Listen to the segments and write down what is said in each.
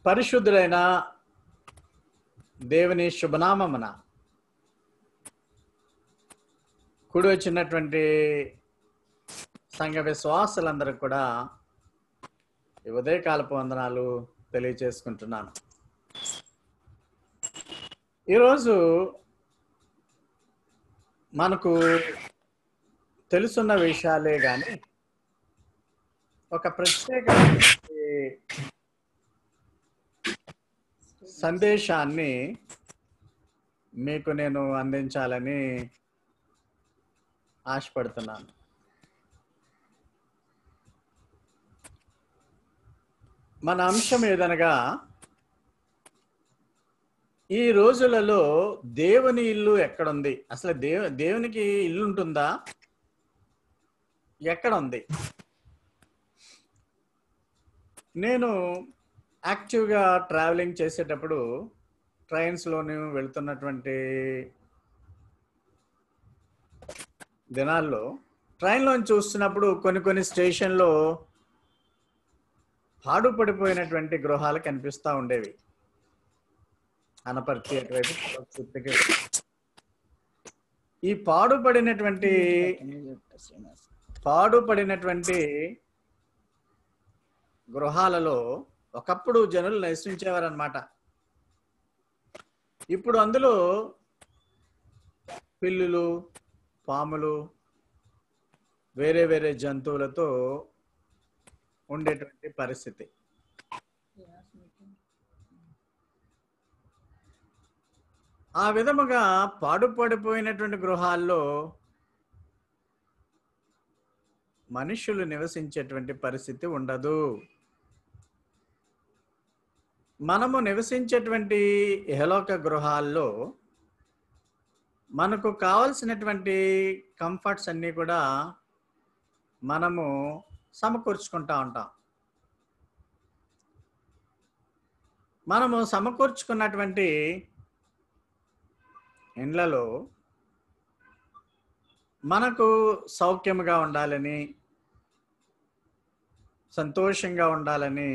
పరిశుద్ధులైన దేవుని శుభనామమున కూడి వచ్చినటువంటి సంఘ విశ్వాసులందరికీ కూడా ఈ ఉదయకాలపు వందనాలు తెలియజేసుకుంటున్నాను. ఈరోజు మనకు తెలుసున్న విషయాలే కానీ ఒక ప్రత్యేక సందేశాన్ని మీకు నేను అందించాలని ఆశపడుతున్నాను. మన అంశం ఏదనగా, ఈ రోజులలో దేవుని ఇల్లు ఎక్కడుంది? అసలు దేవునికి ఇల్లు ఉంటుందా? ఎక్కడ ఉంది? నేను యాక్టివ్గా ట్రావెలింగ్ చేసేటప్పుడు ట్రైన్స్లోని వెళుతున్నటువంటి దినాల్లో ట్రైన్లో చూస్తున్నప్పుడు కొన్ని స్టేషన్లో పాడుపడిపోయినటువంటి గృహాలు కనిపిస్తూ ఉండేవి. అనపర్తి అటువైపు ఈ పాడుపడినటువంటి గృహాలలో ఒకప్పుడు జనులు నివసించేవారన్నమాట. ఇప్పుడు అందులో పిల్లులు, పాములు, వేరే వేరే జంతువులతో ఉండేటువంటి పరిస్థితి. ఆ విధముగా పాడుపడిపోయినటువంటి గృహాల్లో మనుషులు నివసించేటువంటి పరిస్థితి ఉండదు. మనము నివసించేటువంటి ఇహలోక గృహాల్లో మనకు కావలసినటువంటి కంఫర్ట్స్ అన్నీ కూడా మనము సమకూర్చుకుంటా ఉంటాం. మనము సమకూర్చుకున్నటువంటి ఇండ్లలో మనకు సౌఖ్యంగా ఉండాలని, సంతోషంగా ఉండాలని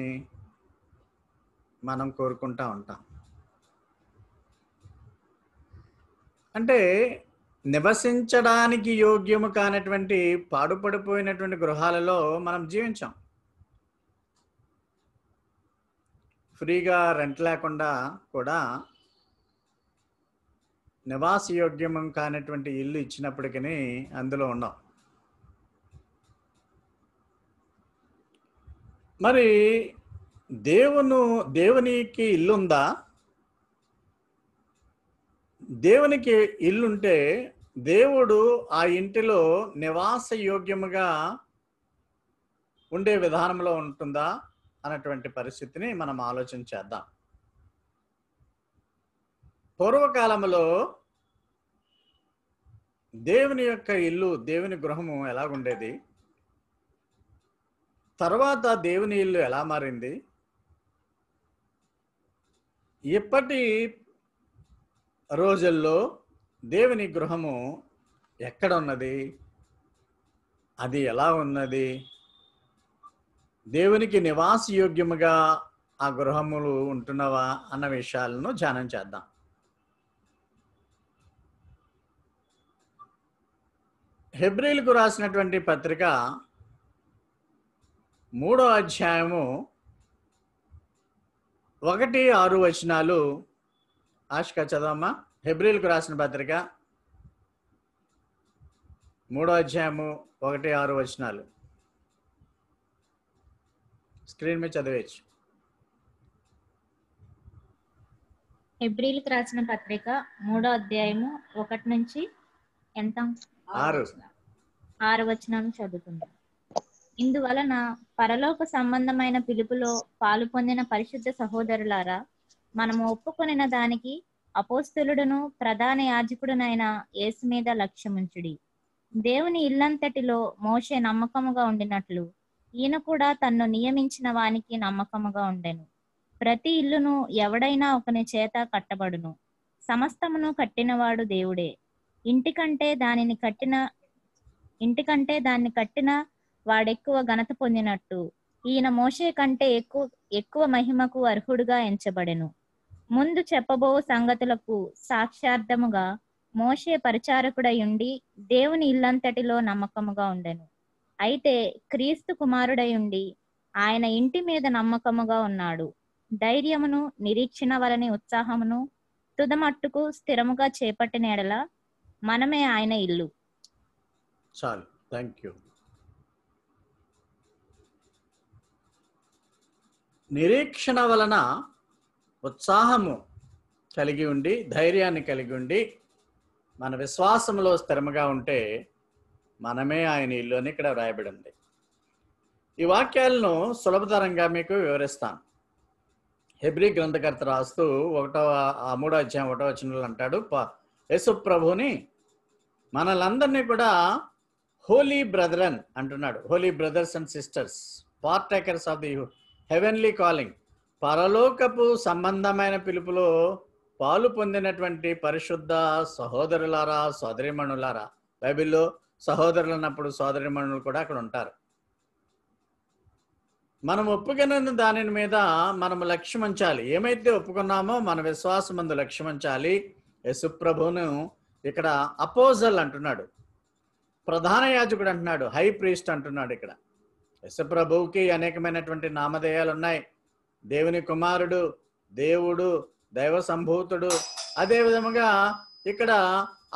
మనం కోరుకుంటా ఉంటాం. అంటే నివసించడానికి యోగ్యము కానటువంటి పాడుపడిపోయినటువంటి గృహాలలో మనం జీవించాం. ఫ్రీగా రెంట్ లేకుండా కూడా నివాసయోగ్యం కానటువంటి ఇల్లు ఇచ్చినప్పటికీ అందులో ఉన్నాం. మరి దేవునికి ఇల్లుందా? దేవునికి ఇల్లుంటే దేవుడు ఆ ఇంటిలో నివాస యోగ్యముగా ఉండే విధానంలో ఉంటుందా అన్నటువంటి పరిస్థితిని మనం ఆలోచన చేద్దాం. పూర్వకాలంలో దేవుని యొక్క ఇల్లు, దేవుని గృహము ఎలాగుండేది? తర్వాత దేవుని ఇల్లు ఎలా మారింది? ఇప్పటి రోజుల్లో దేవుని గృహము ఎక్కడ ఉన్నది? అది ఎలా ఉన్నది? దేవునికి నివాసయోగ్యముగా ఆ గృహములు ఉంటున్నవా అన్న విషయాలను ధ్యానం చేద్దాం. హెబ్రీలకు రాసినటువంటి పత్రిక 3వ అధ్యాయము 1-6 వచనాలు ఆశగా చదవమ్మా. హెబ్రీలకు రాసిన పత్రిక 3వ అధ్యాయము 1-6 వచనాలు స్క్రీన్ మీద చదివేయచ్చు. హెబ్రీలకు రాసిన పత్రిక 3వ అధ్యాయము 1 నుంచి ఎంత 6 వచనం చదువుతుంది. ఇందువలన పరలోక సంబంధమైన పిలుపులో పాలు పొందిన పరిశుద్ధ సహోదరులారా, మనము ఒప్పుకొనిన దానికి అపోస్తలుడును ప్రధాన యాజకుడునైన యేసు మీద లక్ష్యముంచుడి. దేవుని ఇల్లంతటిలో మోషే నమ్మకముగా ఉండినట్లు ఈయన కూడా తన్ను నియమించిన వానికి నమ్మకముగా ఉండెను. ప్రతి ఇల్లును ఎవడైనా ఒకని చేత కట్టబడును. సమస్తమును కట్టినవాడు దేవుడే. ఇంటికంటే దాన్ని కట్టిన వాడెక్కువ ఘనత పొందినట్టు ఈయన మోషే కంటే ఎక్కువ మహిమకు అర్హుడుగా ఎంచబడెను. ముందు చెప్పబో సంగతులకు సాక్ష్యార్థముగా మోషే పరిచారకుడై ఉండి దేవుని ఇల్లంతటిలో నమ్మకముగా ఉండెను. అయితే క్రీస్తు కుమారుడై ఉండి ఆయన ఇంటి మీద నమ్మకముగా ఉన్నాడు. ధైర్యమును నిరీక్షణ వలని ఉత్సాహమును తుదమట్టుకు స్థిరముగా చేపట్టిన ఎడల మనమే ఆయన ఇల్లు. చాలు, థ్యాంక్ యూ. నిరీక్షణ వలన ఉత్సాహము కలిగి ఉండి ధైర్యాన్ని కలిగి ఉండి మన విశ్వాసంలో స్థిరముగా ఉంటే మనమే ఆయన ఇల్లు అని ఇక్కడ వ్రాయబడి ఉంది. ఈ వాక్యాలను సులభతరంగా మీకు వివరిస్తాను. హెబ్రీ గ్రంథకర్త రాస్తూ 3వ అధ్యాయం 1వ వచనంలో అంటాడు, యేసు ప్రభుని మనలందరినీ కూడా హోలీ బ్రదరన్ అంటున్నాడు. Holy brothers and sisters, partakers of the heavenly calling, పరలోకపు సంబంధమైన పిలుపులో పాలు పొందినటువంటి పరిశుద్ధ సహోదరులారా, సోదరిమణులారా. బైబిల్లో సహోదరులు అన్నప్పుడు సోదరిమణులు కూడా అక్కడ ఉంటారు. మనం ఒప్పుకున్న దాని మీద మనము లక్ష్యం ఉంచాలి. ఏమైతే ఒప్పుకున్నామో మన విశ్వాసం మందు లక్ష్యం ఉంచాలి. యేసుప్రభువును ఇక్కడ అపోజల్ అంటున్నాడు, ప్రధాన యాజకుడు అంటున్నాడు, హై ప్రీస్ట్ అంటున్నాడు. ఇక్కడ యేసుప్రభువుకి అనేకమైనటువంటి నామధేయాలు ఉన్నాయి. దేవుని కుమారుడు, దేవుడు, దైవ సంభూతుడు. అదే విధముగా ఇక్కడ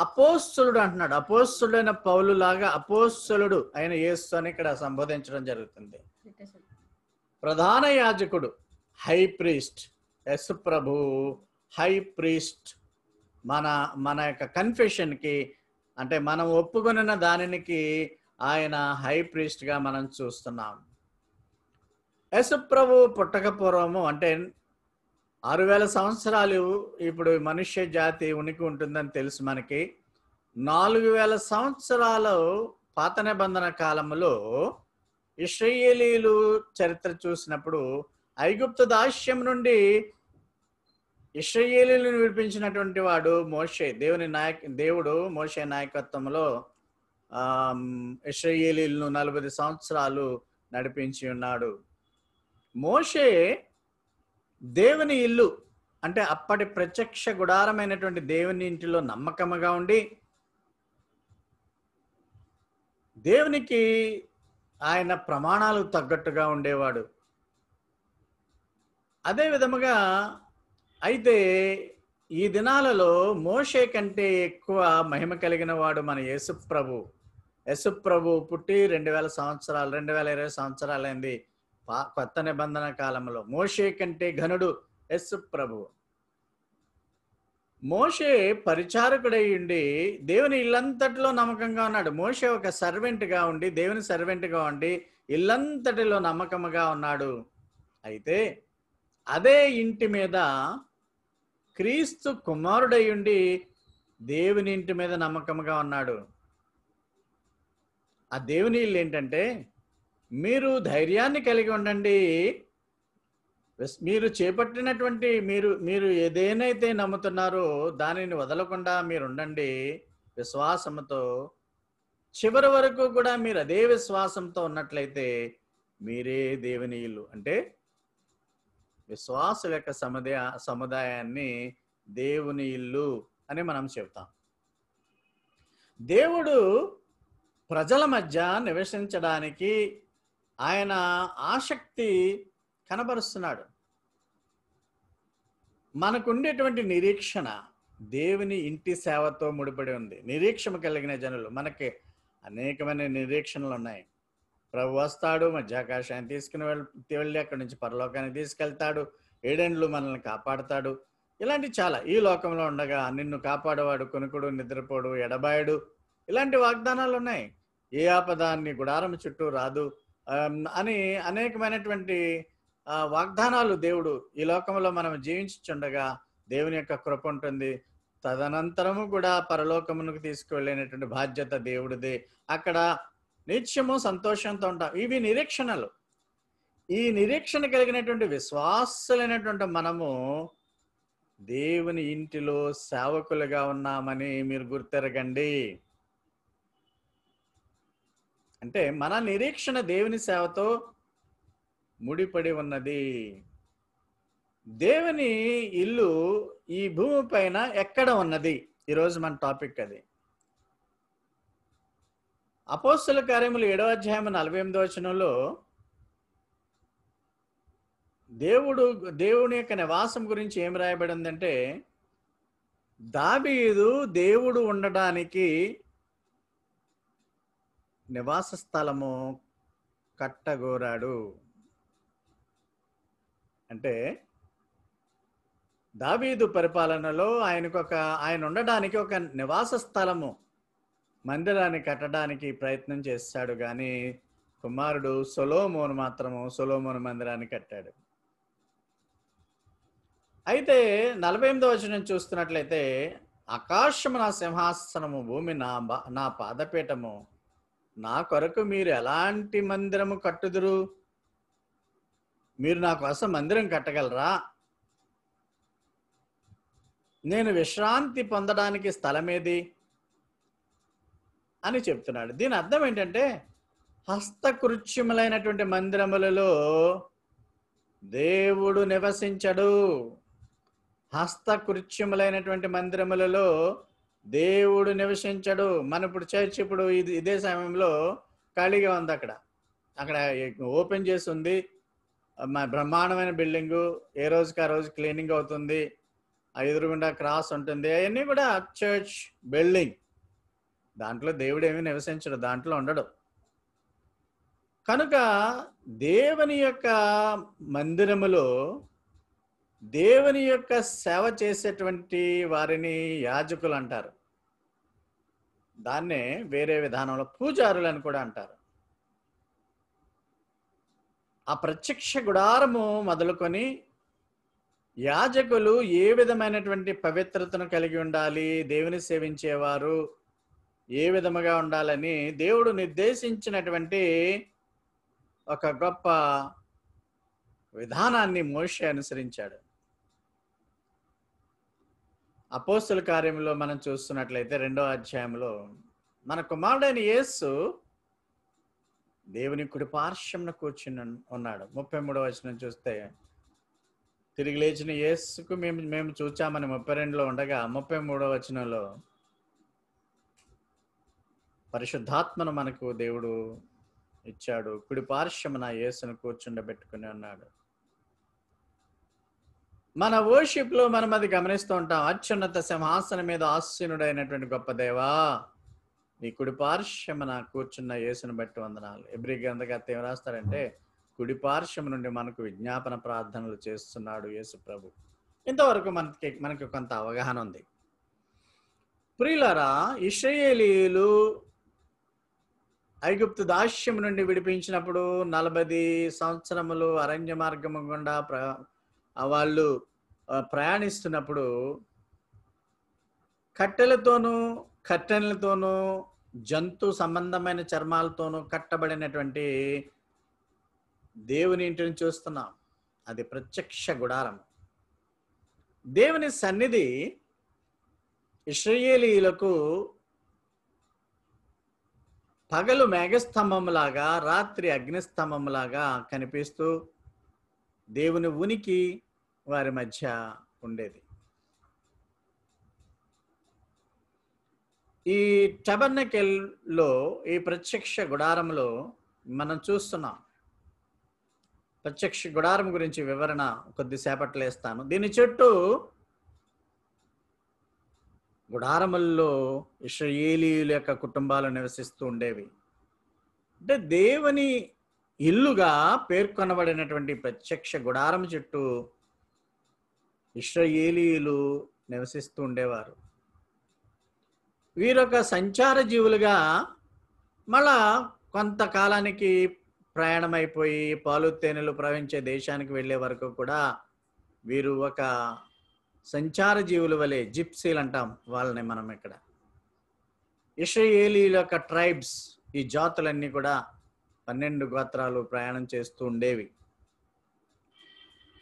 అపోస్తలుడు అంటున్నాడు. అపోస్తలుడైన పౌలు లాగా అపోస్తలుడు అయిన యేసు అని ఇక్కడ సంబోధించడం జరుగుతుంది. ప్రధాన యాజకుడు, హై ప్రీస్ట్. యేసు ప్రభు హై ప్రీస్ట్. మన యొక్క కన్ఫెషన్కి, అంటే మనం ఒప్పుకొనిన దానికి ఆయన హై ప్రీస్ట్గా మనం చూస్తున్నాం. యేసు ప్రభు పుట్టక పూర్వము, అంటే 6000 సంవత్సరాలు ఇప్పుడు మనుష్య జాతి ఉనికి ఉంటుందని తెలుసు మనకి. 4000 సంవత్సరాలు పాత నిబంధన కాలంలో ఇశ్రాయేలీలు చరిత్ర చూసినప్పుడు ఐగుప్తు దాస్యం నుండి ఇశ్రాయేలీలను విడిపించినటువంటి వాడు మోషే. దేవుడు మోషే నాయకత్వంలో ఇశ్రాయేలీలను 40 సంవత్సరాలు నడిపించి ఉన్నాడు. మోషే దేవుని ఇల్లు, అంటే అప్పటి ప్రత్యక్ష గుడారమైనటువంటి దేవుని ఇంటిలో నమ్మకముగా ఉండి దేవునికి ఆయన ప్రమాణాలు తగ్గట్టుగా ఉండేవాడు. అదే విధముగా అయితే ఈ దినాలలో మోషే కంటే ఎక్కువ మహిమ కలిగిన వాడు మన యేసు ప్రభు. యేసు ప్రభు పుట్టి 2000 సంవత్సరాలు, 2020 సంవత్సరాలైంది కొత్త నిబంధన కాలంలో. మోషే కంటే ఘనుడు యేసు ప్రభు. మోషే పరిచారకుడై ఉండి దేవుని ఇల్లంతటిలో నమ్మకంగా ఉన్నాడు. మోషే ఒక సర్వెంట్గా ఉండి, దేవుని సర్వెంట్గా ఉండి ఇల్లంతటిలో నమ్మకముగా ఉన్నాడు. అయితే అదే ఇంటి మీద క్రీస్తు కుమారుడై ఉండి దేవుని ఇంటి మీద నమ్మకముగా ఉన్నాడు. ఆ దేవుని ఇల్లు ఏంటంటే, మీరు ధైర్యాన్ని కలిగి ఉండండి, మీరు చేపట్టినటువంటి మీరు ఏదేనైతే నమ్ముతున్నారో దానిని వదలకుండా మీరు ఉండండి విశ్వాసంతో. చివరి వరకు కూడా మీరు అదే విశ్వాసంతో ఉన్నట్లయితే మీరే దేవుని ఇల్లు, అంటే విశ్వాసం యొక్క సముదాయాన్ని దేవుని ఇల్లు అని మనం చెప్తాం. దేవుడు ప్రజల మధ్య నివసించడానికి ఆయన ఆసక్తి కనబరుస్తున్నాడు. మనకుండేటువంటి నిరీక్షణ దేవుని ఇంటి సేవతో ముడిపడి ఉంది. నిరీక్షణ కలిగిన జనులు, మనకి అనేకమైన నిరీక్షణలు ఉన్నాయి. ప్రభు వస్తాడు, మధ్యాకాశాన్ని తీసుకుని వెళ్ళి అక్కడి నుంచి పరలోకాన్ని తీసుకెళ్తాడు, 7 ఏండ్లు మనల్ని కాపాడుతాడు. ఇలాంటి చాలా. ఈ లోకంలో ఉండగా నిన్ను కాపాడేవాడు కొనుకుడు, నిద్రపోడు, ఎడబాయడు, ఇలాంటి వాగ్దానాలు ఉన్నాయి. ఏ ఆపదాన్ని గుడారం చుట్టూ రాదు అని అనేకమైనటువంటి వాగ్దానాలు దేవుడు ఈ లోకంలో మనం జీవించుచుండగా దేవుని యొక్క కృప ఉంటుంది. తదనంతరము కూడా పరలోకమునకు తీసుకువెళ్ళేటువంటి బాధ్యత దేవుడిదే. అక్కడ నిత్యము సంతోషంతో ఉంటాం. ఇవి నిరీక్షణలు. ఈ నిరీక్షణ కలిగినటువంటి విశ్వాసులైనటువంటి మనము దేవుని ఇంటిలో సేవకులుగా ఉన్నామని మీరు గుర్తెరగండి. అంటే మన నిరీక్షణ దేవుని సేవతో ముడిపడి ఉన్నది. దేవుని ఇల్లు ఈ భూమి పైన ఎక్కడ ఉన్నది? ఈరోజు మన టాపిక్ అది. అపోస్తల కార్యములు 7వ అధ్యాయం 48వ వచనంలో దేవుని యొక్క నివాసం గురించి ఏం రాయబడి ఉందంటే, దావీదు దేవుడు ఉండడానికి నివాస స్థలము కట్టగోరాడు. అంటే దావీదు పరిపాలనలో ఆయన ఉండడానికి ఒక నివాస స్థలము, మందిరాన్ని కట్టడానికి ప్రయత్నం చేశాడు. కానీ కుమారుడు సొలొమోను మందిరాన్ని కట్టాడు. అయితే 48వ వచనం చూస్తున్నట్లయితే, ఆకాశము నా సింహాసనము, భూమి నా పాదపీఠము, నా కొరకు మీరు ఎలాంటి మందిరము కట్టుదురు? మీరు నా కోసం మందిరం కట్టగలరా? నేను విశ్రాంతి పొందడానికి స్థలమేది అని చెప్తున్నాడు. దీని అర్థం ఏంటంటే, హస్తకృత్యములైనటువంటి మందిరములలో దేవుడు నివసించడు. హస్తకృత్యములైనటువంటి మందిరములలో దేవుడు నివసించడు. మన ఇప్పుడు చర్చ్ ఇప్పుడు ఇదే సమయంలో ఖాళీగా ఉంది. అక్కడ ఓపెన్ చేసి ఉంది. బ్రహ్మాండమైన బిల్డింగు, ఏ రోజుకి ఆ రోజు క్లీనింగ్ అవుతుంది. ఆ ఎదురుగుండా క్రాస్ ఉంటుంది. అవన్నీ కూడా చర్చ్ బిల్డింగ్. దాంట్లో దేవుడు ఏమీ నివసించడు, దాంట్లో ఉండడు. కనుక దేవుని యొక్క మందిరములో దేవుని యొక్క సేవ చేసేటువంటి వారిని యాజకులు అంటారు. దాన్నే వేరే విధానంలో పూజారులు అని కూడా అంటారు. ఆ ప్రత్యక్ష గుడారము మొదలుకొని యాజకులు ఏ విధమైనటువంటి పవిత్రతను కలిగి ఉండాలి, దేవుని సేవించేవారు ఏ విధముగా ఉండాలని దేవుడు నిర్దేశించినటువంటి ఒక గొప్ప విధానాన్ని మోషే అనుసరించాడు. అపోస్తల కార్యంలో మనం చూస్తున్నట్లయితే 2వ అధ్యాయంలో మన కుమారుడైన యేసు దేవుని కుడి పార్శ్వమున కూర్చుని ఉన్నాడు. 33వ వచనం చూస్తే, తిరిగి లేచిన యేసుకు మేము చూచామని 32లో ఉండగా 33వ వచనంలో పరిశుద్ధాత్మను మనకు దేవుడు ఇచ్చాడు. కుడి పార్శ్వమున యేసును కూర్చుండబెట్టుకుని ఉన్నాడు. మన వర్షిప్ లో మనం అది గమనిస్తూ ఉంటాం. అత్యున్నత సింహాసనం మీద ఆసీనుడైనటువంటి గొప్ప దేవా, నీ కుడి పార్శ్వమున కూర్చున్న యేసును బట్టి వందనాలు. ఎబ్రీ గ్రంథకర్త ఏం రాస్తాడంటే, కుడి పార్శ్వము నుండి మనకు విజ్ఞాపన ప్రార్థనలు చేస్తున్నాడు యేసు ప్రభు. ఇంతవరకు మనకి కొంత అవగాహన ఉంది. ప్రియులారా, ఇశ్రాయేలీయులు ఐగుప్తు దాస్యం నుండి విడిపించినప్పుడు 40 సంవత్సరములు అరణ్య మార్గము గుండా వాళ్ళు ప్రయాణిస్తున్నప్పుడు కట్టెలతోనూ కట్టెలతోనూ జంతు సంబంధమైన చర్మాలతోనూ కట్టబడినటువంటి దేవుని ఇంటిని చూస్తున్నాం. అది ప్రత్యక్ష గుడారం. దేవుని సన్నిధి ఇశ్రాయేలీయులకు పగలు మేఘస్తంభంలాగా, రాత్రి అగ్నిస్తంభంలాగా కనిపిస్తూ దేవుని ఉనికి వారి మధ్య ఉండేది. ఈ టబర్నకెల్లో, ఈ ప్రత్యక్ష గుడారంలో మనం చూస్తున్నాం. ప్రత్యక్ష గుడారం గురించి వివరణ కొద్దిసేపట్లో ఇస్తాను. దీని చుట్టూ గుడారముల్లో ఇశ్రాయేలీయుల యొక్క కుటుంబాలు నివసిస్తూ ఉండేవి. అంటే దేవుని ఇల్లుగా పేర్కొనబడినటువంటి ప్రత్యక్ష గుడారం చుట్టూ ఇశ్రాయేలీయులు నివసిస్తూ ఉండేవారు. వీరొక సంచార జీవులుగా మళ్ళా కొంతకాలానికి ప్రయాణమైపోయి పాలు తేనెలు ప్రవహించే దేశానికి వెళ్ళే వరకు కూడా వీరు ఒక సంచార జీవుల వలె, జిప్సీలు అంటాం వాళ్ళని మనం ఇక్కడ. ఇశ్రాయేలీయుల యొక్క ట్రైబ్స్, ఈ జాతులన్నీ కూడా 12 గోత్రాలు ప్రయాణం చేస్తూ ఉండేవి.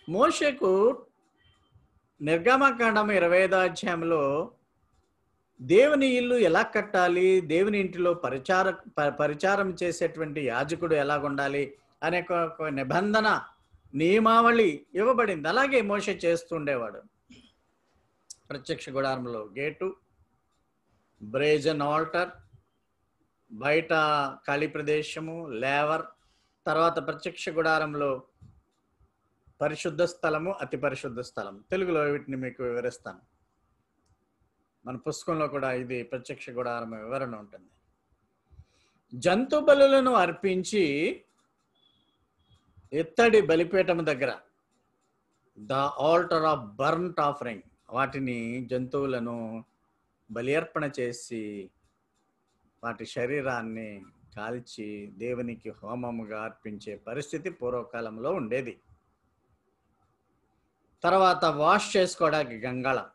మోషేకు నిర్గమకాండం 25వ అధ్యాయంలో దేవుని ఇల్లు ఎలా కట్టాలి, దేవుని ఇంటిలో పరిచారం చేసేటువంటి యాజకుడు ఎలాగుండాలి అనే ఒక నిబంధన నియమావళి ఇవ్వబడింది. అలాగే మోషే చేస్తుండేవాడు. ప్రత్యక్ష గుడారంలో గేటు, బ్రేజన్ ఆల్టర్, బయట ఖాళీ ప్రదేశము, లేవర్, తర్వాత ప్రత్యక్ష గుడారంలో పరిశుద్ధ స్థలము, అతి పరిశుద్ధ స్థలం. తెలుగులో వీటిని మీకు వివరిస్తాను. మన పుస్తకంలో కూడా ఇది ప్రత్యక్ష గుడారం వివరణ ఉంటుంది. జంతు బలులను అర్పించి ఇత్తడి బలిపీఠం దగ్గర the altar of burnt offering, వాటిని జంతువులను బలి అర్పణ చేసి వాటి శరీరాన్ని కాల్చి దేవునికి హోమముగా అర్పించే పరిస్థితి పూర్వకాలంలో ఉండేది. తర్వాత వాష్ చేసుకోవడానికి గంగాళం.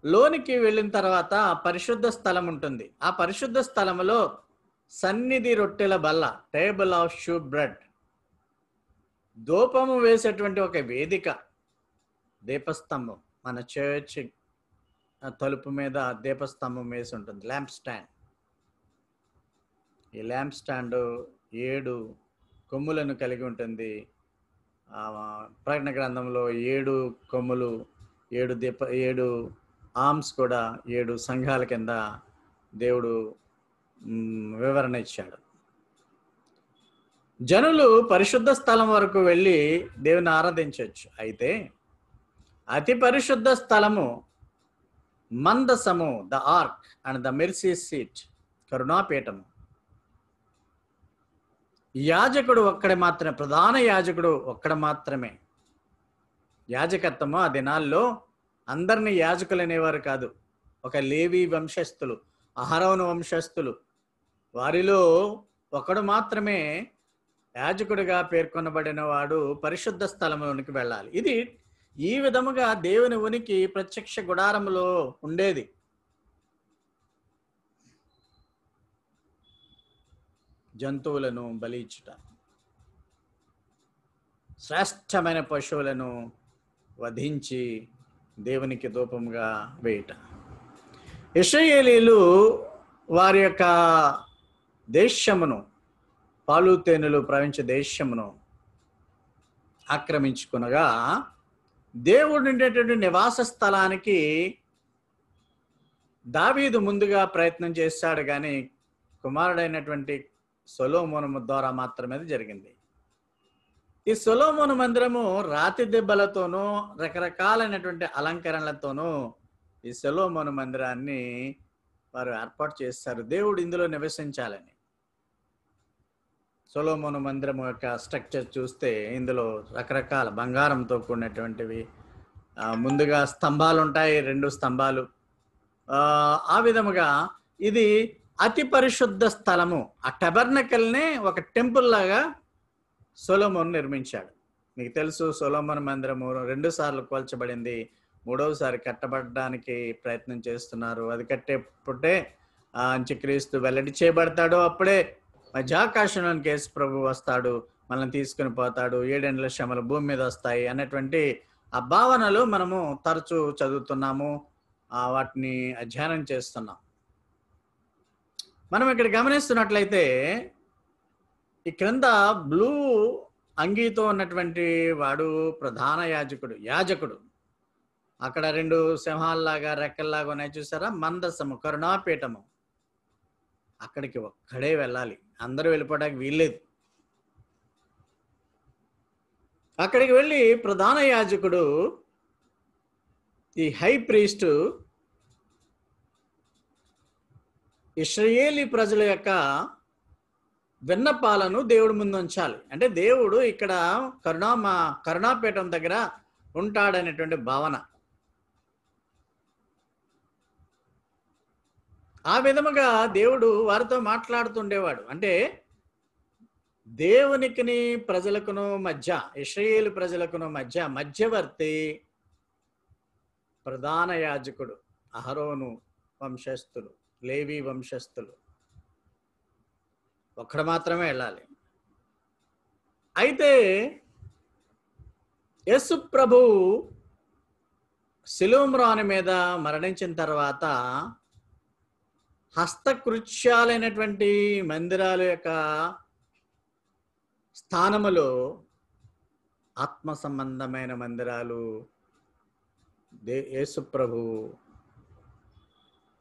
లోనికి వెళ్ళిన తర్వాత పరిశుద్ధ స్థలం ఉంటుంది. ఆ పరిశుద్ధ స్థలములో సన్నిధి రొట్టెల బల్ల, టేబుల్ ఆఫ్ షూ బ్రెడ్, ధూపము వేసేటువంటి ఒక వేదిక, దీపస్తంభం. మన చర్చ్ తలుపు మీద దీపస్తంభం వేసి ఉంటుంది, ల్యాంప్ స్టాండ్. ఈ ల్యాంప్ స్టాండ్ 7 కొమ్ములను కలిగి ఉంటుంది. ప్రకటన గ్రంథంలో 7 కొమ్ములు, 7 ఆర్మ్స్ కూడా 7 సంఘాల కింద దేవుడు వివరణ ఇచ్చాడు. జనులు పరిశుద్ధ స్థలం వరకు వెళ్ళి దేవుని ఆరాధించవచ్చు. అయితే అతి పరిశుద్ధ స్థలము, మందసము, the ark and the mercy seat, కరుణాపీఠము, యాజకుడు ఒక్కడే మాత్రమే, ప్రధాన యాజకుడు ఒక్కడ మాత్రమే యాజకత్వము. ఆ దినాల్లో అందరినీ యాజకులు అనేవారు కాదు. ఒక లేవి వంశస్థులు, అహరోను వంశస్థులు, వారిలో ఒకడు మాత్రమే యాజకుడిగా పేర్కొనబడిన వాడు పరిశుద్ధ స్థలంలోనికి వెళ్ళాలి. ఇది ఈ విధముగా దేవుని ఉనికి ప్రత్యక్ష గుడారములో ఉండేది. జంతువులను బలి ఇచ్చుట, శ్రేష్టమైన పశువులను వధించి దేవునికి ధూపంగా వేయుట. ఇశ్రాయేలీలు వారి యొక్క దేశమును, పాలు తేనెలు ప్రవహించే దేశమును ఆక్రమించుకునగా దేవుడు ఉండేటువంటి నివాస స్థలానికి దావీదు ముందుగా ప్రయత్నం చేశాడు, కానీ కుమారుడైనటువంటి సొలొమోను ద్వారా మాత్రమే జరిగింది. ఈ సొలొమోను మందిరము రాతి దెబ్బలతోనూ రకరకాలైనటువంటి అలంకరణలతోనూ ఈ సొలొమోను మందిరాన్ని వారు ఏర్పాటు చేస్తారు, దేవుడు ఇందులో నివసించాలని. సొలొమోను మందిరం యొక్క స్ట్రక్చర్ చూస్తే ఇందులో రకరకాల బంగారంతో కూడినటువంటివి, ముందుగా స్తంభాలు ఉంటాయి, 2 స్తంభాలు. ఆ విధముగా ఇది అతి పరిశుద్ధ స్థలము. ఆ టెబర్నకల్నే ఒక టెంపుల్ లాగా సొలొమోను నిర్మించాడు. మీకు తెలుసు, సొలొమోను మందిరము 2 సార్లు కూల్చబడింది, 3వసారి కట్టబడడానికి ప్రయత్నం చేస్తున్నారు. అది కట్టేప్పుడే అంత్యక్రీస్తు వెల్లడి చేయబడతాడు. అప్పుడే మధ్యాకాశంలోనికి యేసు ప్రభు వస్తాడు, మనల్ని తీసుకుని పోతాడు, 7 ఏండ్ల శ్రమలు భూమి మీద వస్తాయి అన్నటువంటి ఆ భావనలు మనము తరచూ చదువుతున్నాము, వాటిని అధ్యయనం చేస్తున్నాం. మనం ఇక్కడ గమనిస్తున్నట్లయితే ఈ క్రింద బ్లూ అంగీతో ఉన్నటువంటి వాడు ప్రధాన యాజకుడు. అక్కడ 2 సింహాల్లాగా రెక్కల్లాగా ఉన్నాయి చూసారా, మందసము, కరుణాపీఠము. అక్కడికి ఒక్కడే వెళ్ళాలి, అందరూ వెళ్ళిపోవడానికి వీల్లేదు. అక్కడికి వెళ్ళి ప్రధాన యాజకుడు, ఈ హై ప్రీస్టు, ఇశ్రాయేలీ ప్రజల యొక్క విన్నపాలను దేవుడి ముందు ఉంచాలి. అంటే దేవుడు ఇక్కడ కరుణాపీఠం దగ్గర ఉంటాడనేటువంటి భావన. ఆ విధముగా దేవుడు వారితో మాట్లాడుతుండేవాడు. అంటే దేవునికిని ప్రజలకును మధ్య, ఇశ్రాయేలు ప్రజలకును మధ్యవర్తి ప్రధాన యాజకుడు, అహరోను వంశస్థులు, లేవి వంశస్థులు, ఒక్కడు మాత్రమే వెళ్ళాలి. అయితే యేసు ప్రభువు శిలువ మ్రాను మీద మరణించిన తర్వాత హస్తకృత్యాలైనటువంటి మందిరాల యొక్క స్థానములో ఆత్మ సంబంధమైన మందిరాలు యేసు ప్రభు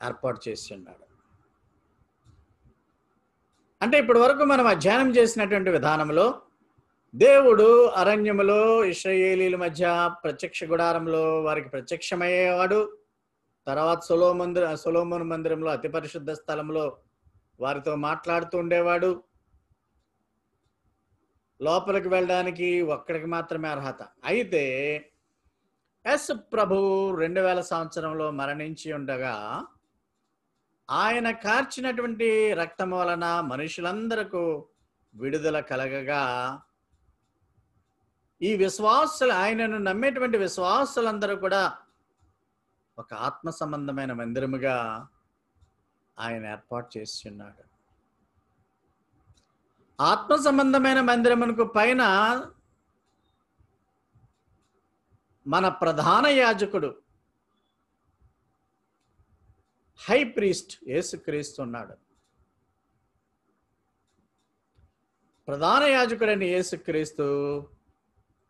ఏర్పాటు చేసి ఉన్నాడు. అంటే ఇప్పటి వరకు మనం అధ్యయనం చేసినటువంటి విధానంలో దేవుడు అరణ్యములో ఇశ్రాయేలీల మధ్య ప్రత్యక్ష గుడారంలో వారికి ప్రత్యక్షమయ్యేవాడు. తర్వాత సొలొమోను మందిరంలో అతి పరిశుద్ధ స్థలంలో వారితో మాట్లాడుతూ ఉండేవాడు. లోపలికి వెళ్ళడానికి ఒక్కడికి మాత్రమే అర్హత. అయితే యేసు ప్రభువు 2000 సంవత్సరంలో మరణించి ఉండగా ఆయన కార్చినటువంటి రక్తం వలన మనుషులందరకు విడుదల కలగగా ఈ విశ్వాసులు, ఆయనను నమ్మేటువంటి విశ్వాసులందరూ కూడా ఒక ఆత్మ సంబంధమైన మందిరముగా ఆయన ఏర్పాటు చేసి ఉన్నాడు. ఆత్మ సంబంధమైన మందిరమునకు పైన మన ప్రధాన యాజకుడు హై ప్రీస్ట్ యేసుక్రీస్తు ఉన్నాడు. ప్రధాన యాజకుడైన యేసుక్రీస్తు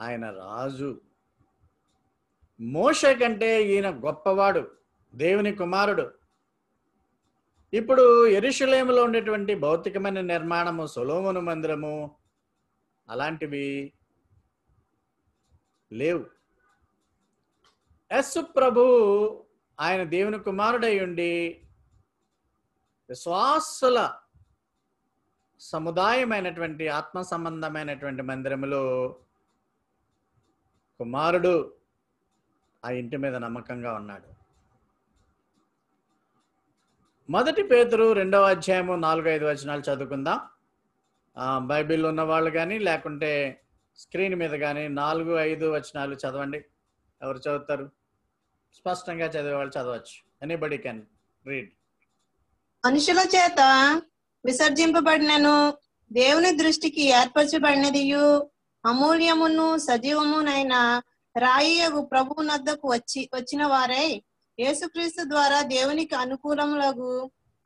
ఆయన రాజు. మోషే కంటే ఈయన గొప్పవాడు, దేవుని కుమారుడు. ఇప్పుడు యెరూషలేములో ఉండేటువంటి భౌతికమైన నిర్మాణము, సొలొమోను మందిరము అలాంటివి లేవు. యేసు ప్రభు ఆయన దేవుని కుమారుడై ఉండి విశ్వాసుల సముదాయమైనటువంటి ఆత్మ సంబంధమైనటువంటి మందిరములో కుమారుడు ఆ ఇంటి మీద నమ్మకంగా ఉన్నాడు. మొదటి పేతురు 2వ అధ్యాయము 4-5 వచనాలు చదువుకుందాం. బైబిల్లో ఉన్న వాళ్ళు కానీ లేకుంటే స్క్రీన్ మీద కానీ 4-5 వచనాలు చదవండి. ఎవరు చదువుతారు? స్పష్టంగా చదివే వాళ్ళు చదవచ్చు. Anybody can read. మనుషుల చేత విసర్జింపబడినను దేవుని దృష్టికి ఏర్పరచబడినదియు అమూల్యమును సజీవమునైన రాయియగు ప్రభువు నద్దకు వచ్చిన వారై యేసుక్రీస్తు ద్వారా దేవునికి అనుకూలములగు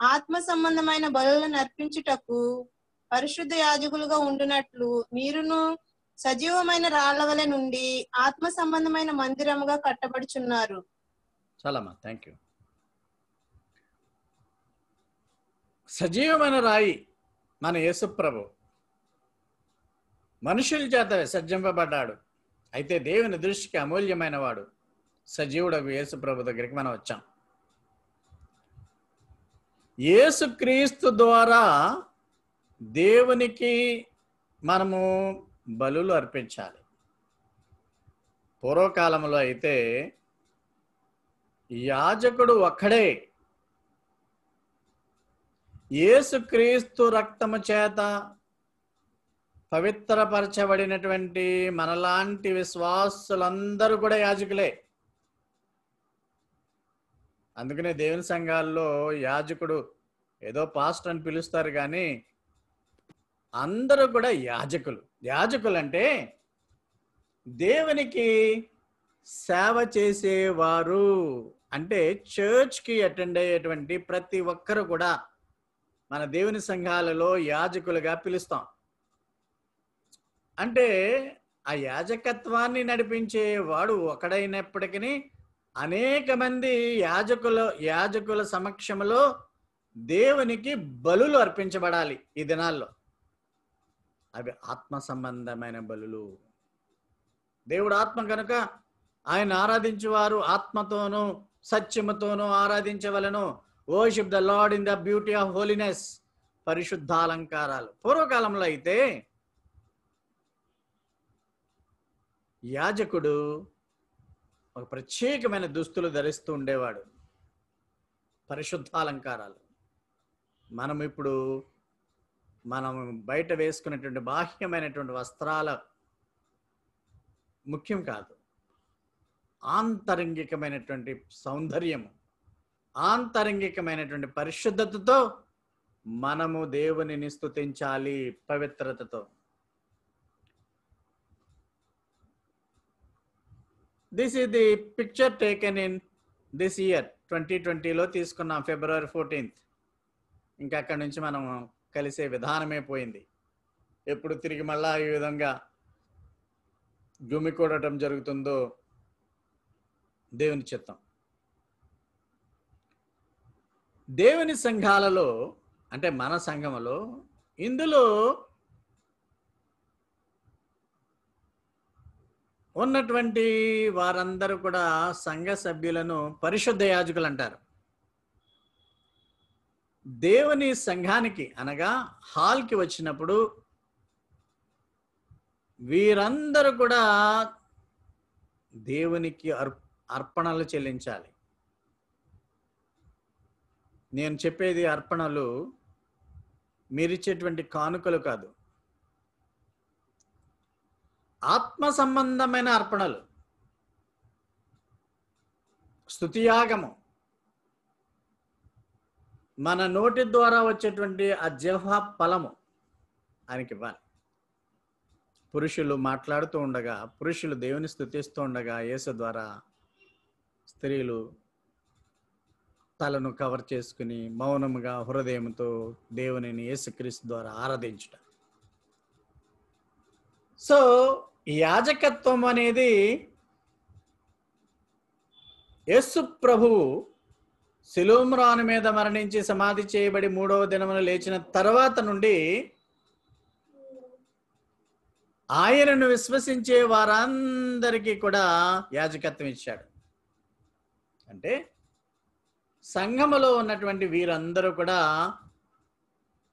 ఆత్మ సంబంధమైన బలులను అర్పించుటకు పరిశుద్ధ యాజకులుగా ఉండునట్లు మీరును సజీవమైన రాళ్ల వలె నుండి ఆత్మ సంబంధమైన మందిరముగా కట్టబడుచున్నారు. చాలమ్మా, థ్యాంక్ యూ. సజీవమైన రాయి మన యేసు ప్రభు మనుషుల చేత విసర్జింపబడ్డాడు. అయితే దేవుని దృష్టికి అమూల్యమైన వాడు సజీవుడకు యేసు ప్రభు దగ్గరికి మనం వచ్చాం. యేసుక్రీస్తు ద్వారా దేవునికి మనము బలులు అర్పించాలి. పూర్వకాలంలో అయితే యాజకుడు ఒక్కడే యేసుక్రీస్తు రక్తము చేత పవిత్రపరచబడినటువంటి మనలాంటి విశ్వాసులందరూ కూడా యాజకులే. అందుకనే దేవుని సంఘాల్లో యాజకుడు ఏదో పాస్టర్ అని పిలుస్తారు, కానీ అందరూ కూడా యాజకులు. యాజకులు అంటే దేవునికి సేవ చేసేవారు. అంటే చర్చ్కి అటెండ్ అయ్యేటువంటి ప్రతి ఒక్కరు కూడా మన దేవుని సంఘాలలో యాజకులుగా పిలుస్తాం. అంటే ఆ యాజకత్వాన్ని నడిపించే వాడు ఒకడైనప్పటికీ అనేక మంది యాజకుల సమక్షంలో దేవునికి బలులు అర్పించబడాలి. ఈ దినాల్లో అవి ఆత్మ సంబంధమైన బలులు. దేవుడు ఆత్మ కనుక ఆయన ఆరాధించేవారు ఆత్మతోనూ సత్యముతోనూ ఆరాధించవలను. Worship the Lord in the beauty of holiness. పరిశుద్ధాలంకారాలు. పూర్వకాలంలో అయితే యాజకుడు ఒక ప్రత్యేకమైన దుస్తులు ధరిస్తూ ఉండేవాడు, పరిశుద్ధాలంకారాలు. మనం బయట వేసుకునేటువంటి బాహ్యమైనటువంటి వస్త్రాల ముఖ్యం కాదు. ఆంతరంగికమైనటువంటి సౌందర్యము, ఆంతరంగికమైనటువంటి పరిశుద్ధతతో మనము దేవునిని స్తుతించాలి, పవిత్రతతో. This is the picture taken in this year 2020లో తీసుకున్నాం, February 14th. ఇంకా అక్కడి నుంచి మనం కలిసే విధానమే పోయింది. ఎప్పుడు తిరిగి మళ్ళా ఈ విధంగా గుమికూడటం జరుగుతుందో దేవుని చిత్తం. దేవుని సంఘాలలో అంటే మన సంఘములో ఇందులో ఉన్నటువంటి వారందరూ కూడా సంఘ సభ్యులను పరిశుద్ధ యాజకులు అంటారు. దేవుని సంఘానికి అనగా హాల్కి వచ్చినప్పుడు వీరందరూ కూడా దేవునికి అర్పణలు చెల్లించాలి. నేను చెప్పేది అర్పణలు మీరిచ్చేటువంటి కానుకలు కాదు, ఆత్మ సంబంధమైన అర్పణలు, స్తుతియాగము, మన నోటి ద్వారా వచ్చేటువంటి ఆ జిహ్వ ఫలము ఆయనకి ఇవ్వాలి. పురుషులు మాట్లాడుతూ ఉండగా, పురుషులు దేవుని స్తుతిస్తూ ఉండగా యేసు ద్వారా స్త్రీలు తలను కవర్ చేసుకుని మౌనముగా హృదయంతో దేవునిని యేసుక్రీస్తు ద్వారా ఆరాధించుట. సో యాజకత్వం అనేది యేసు ప్రభువు శిలువ మీద మరణించి సమాధి చేయబడి 3వ దినమున లేచిన తర్వాత నుండి ఆయనను విశ్వసించే వారందరికీ కూడా యాజకత్వం ఇచ్చాడు. అంటే సంఘములో ఉన్నటువంటి వీరందరూ కూడా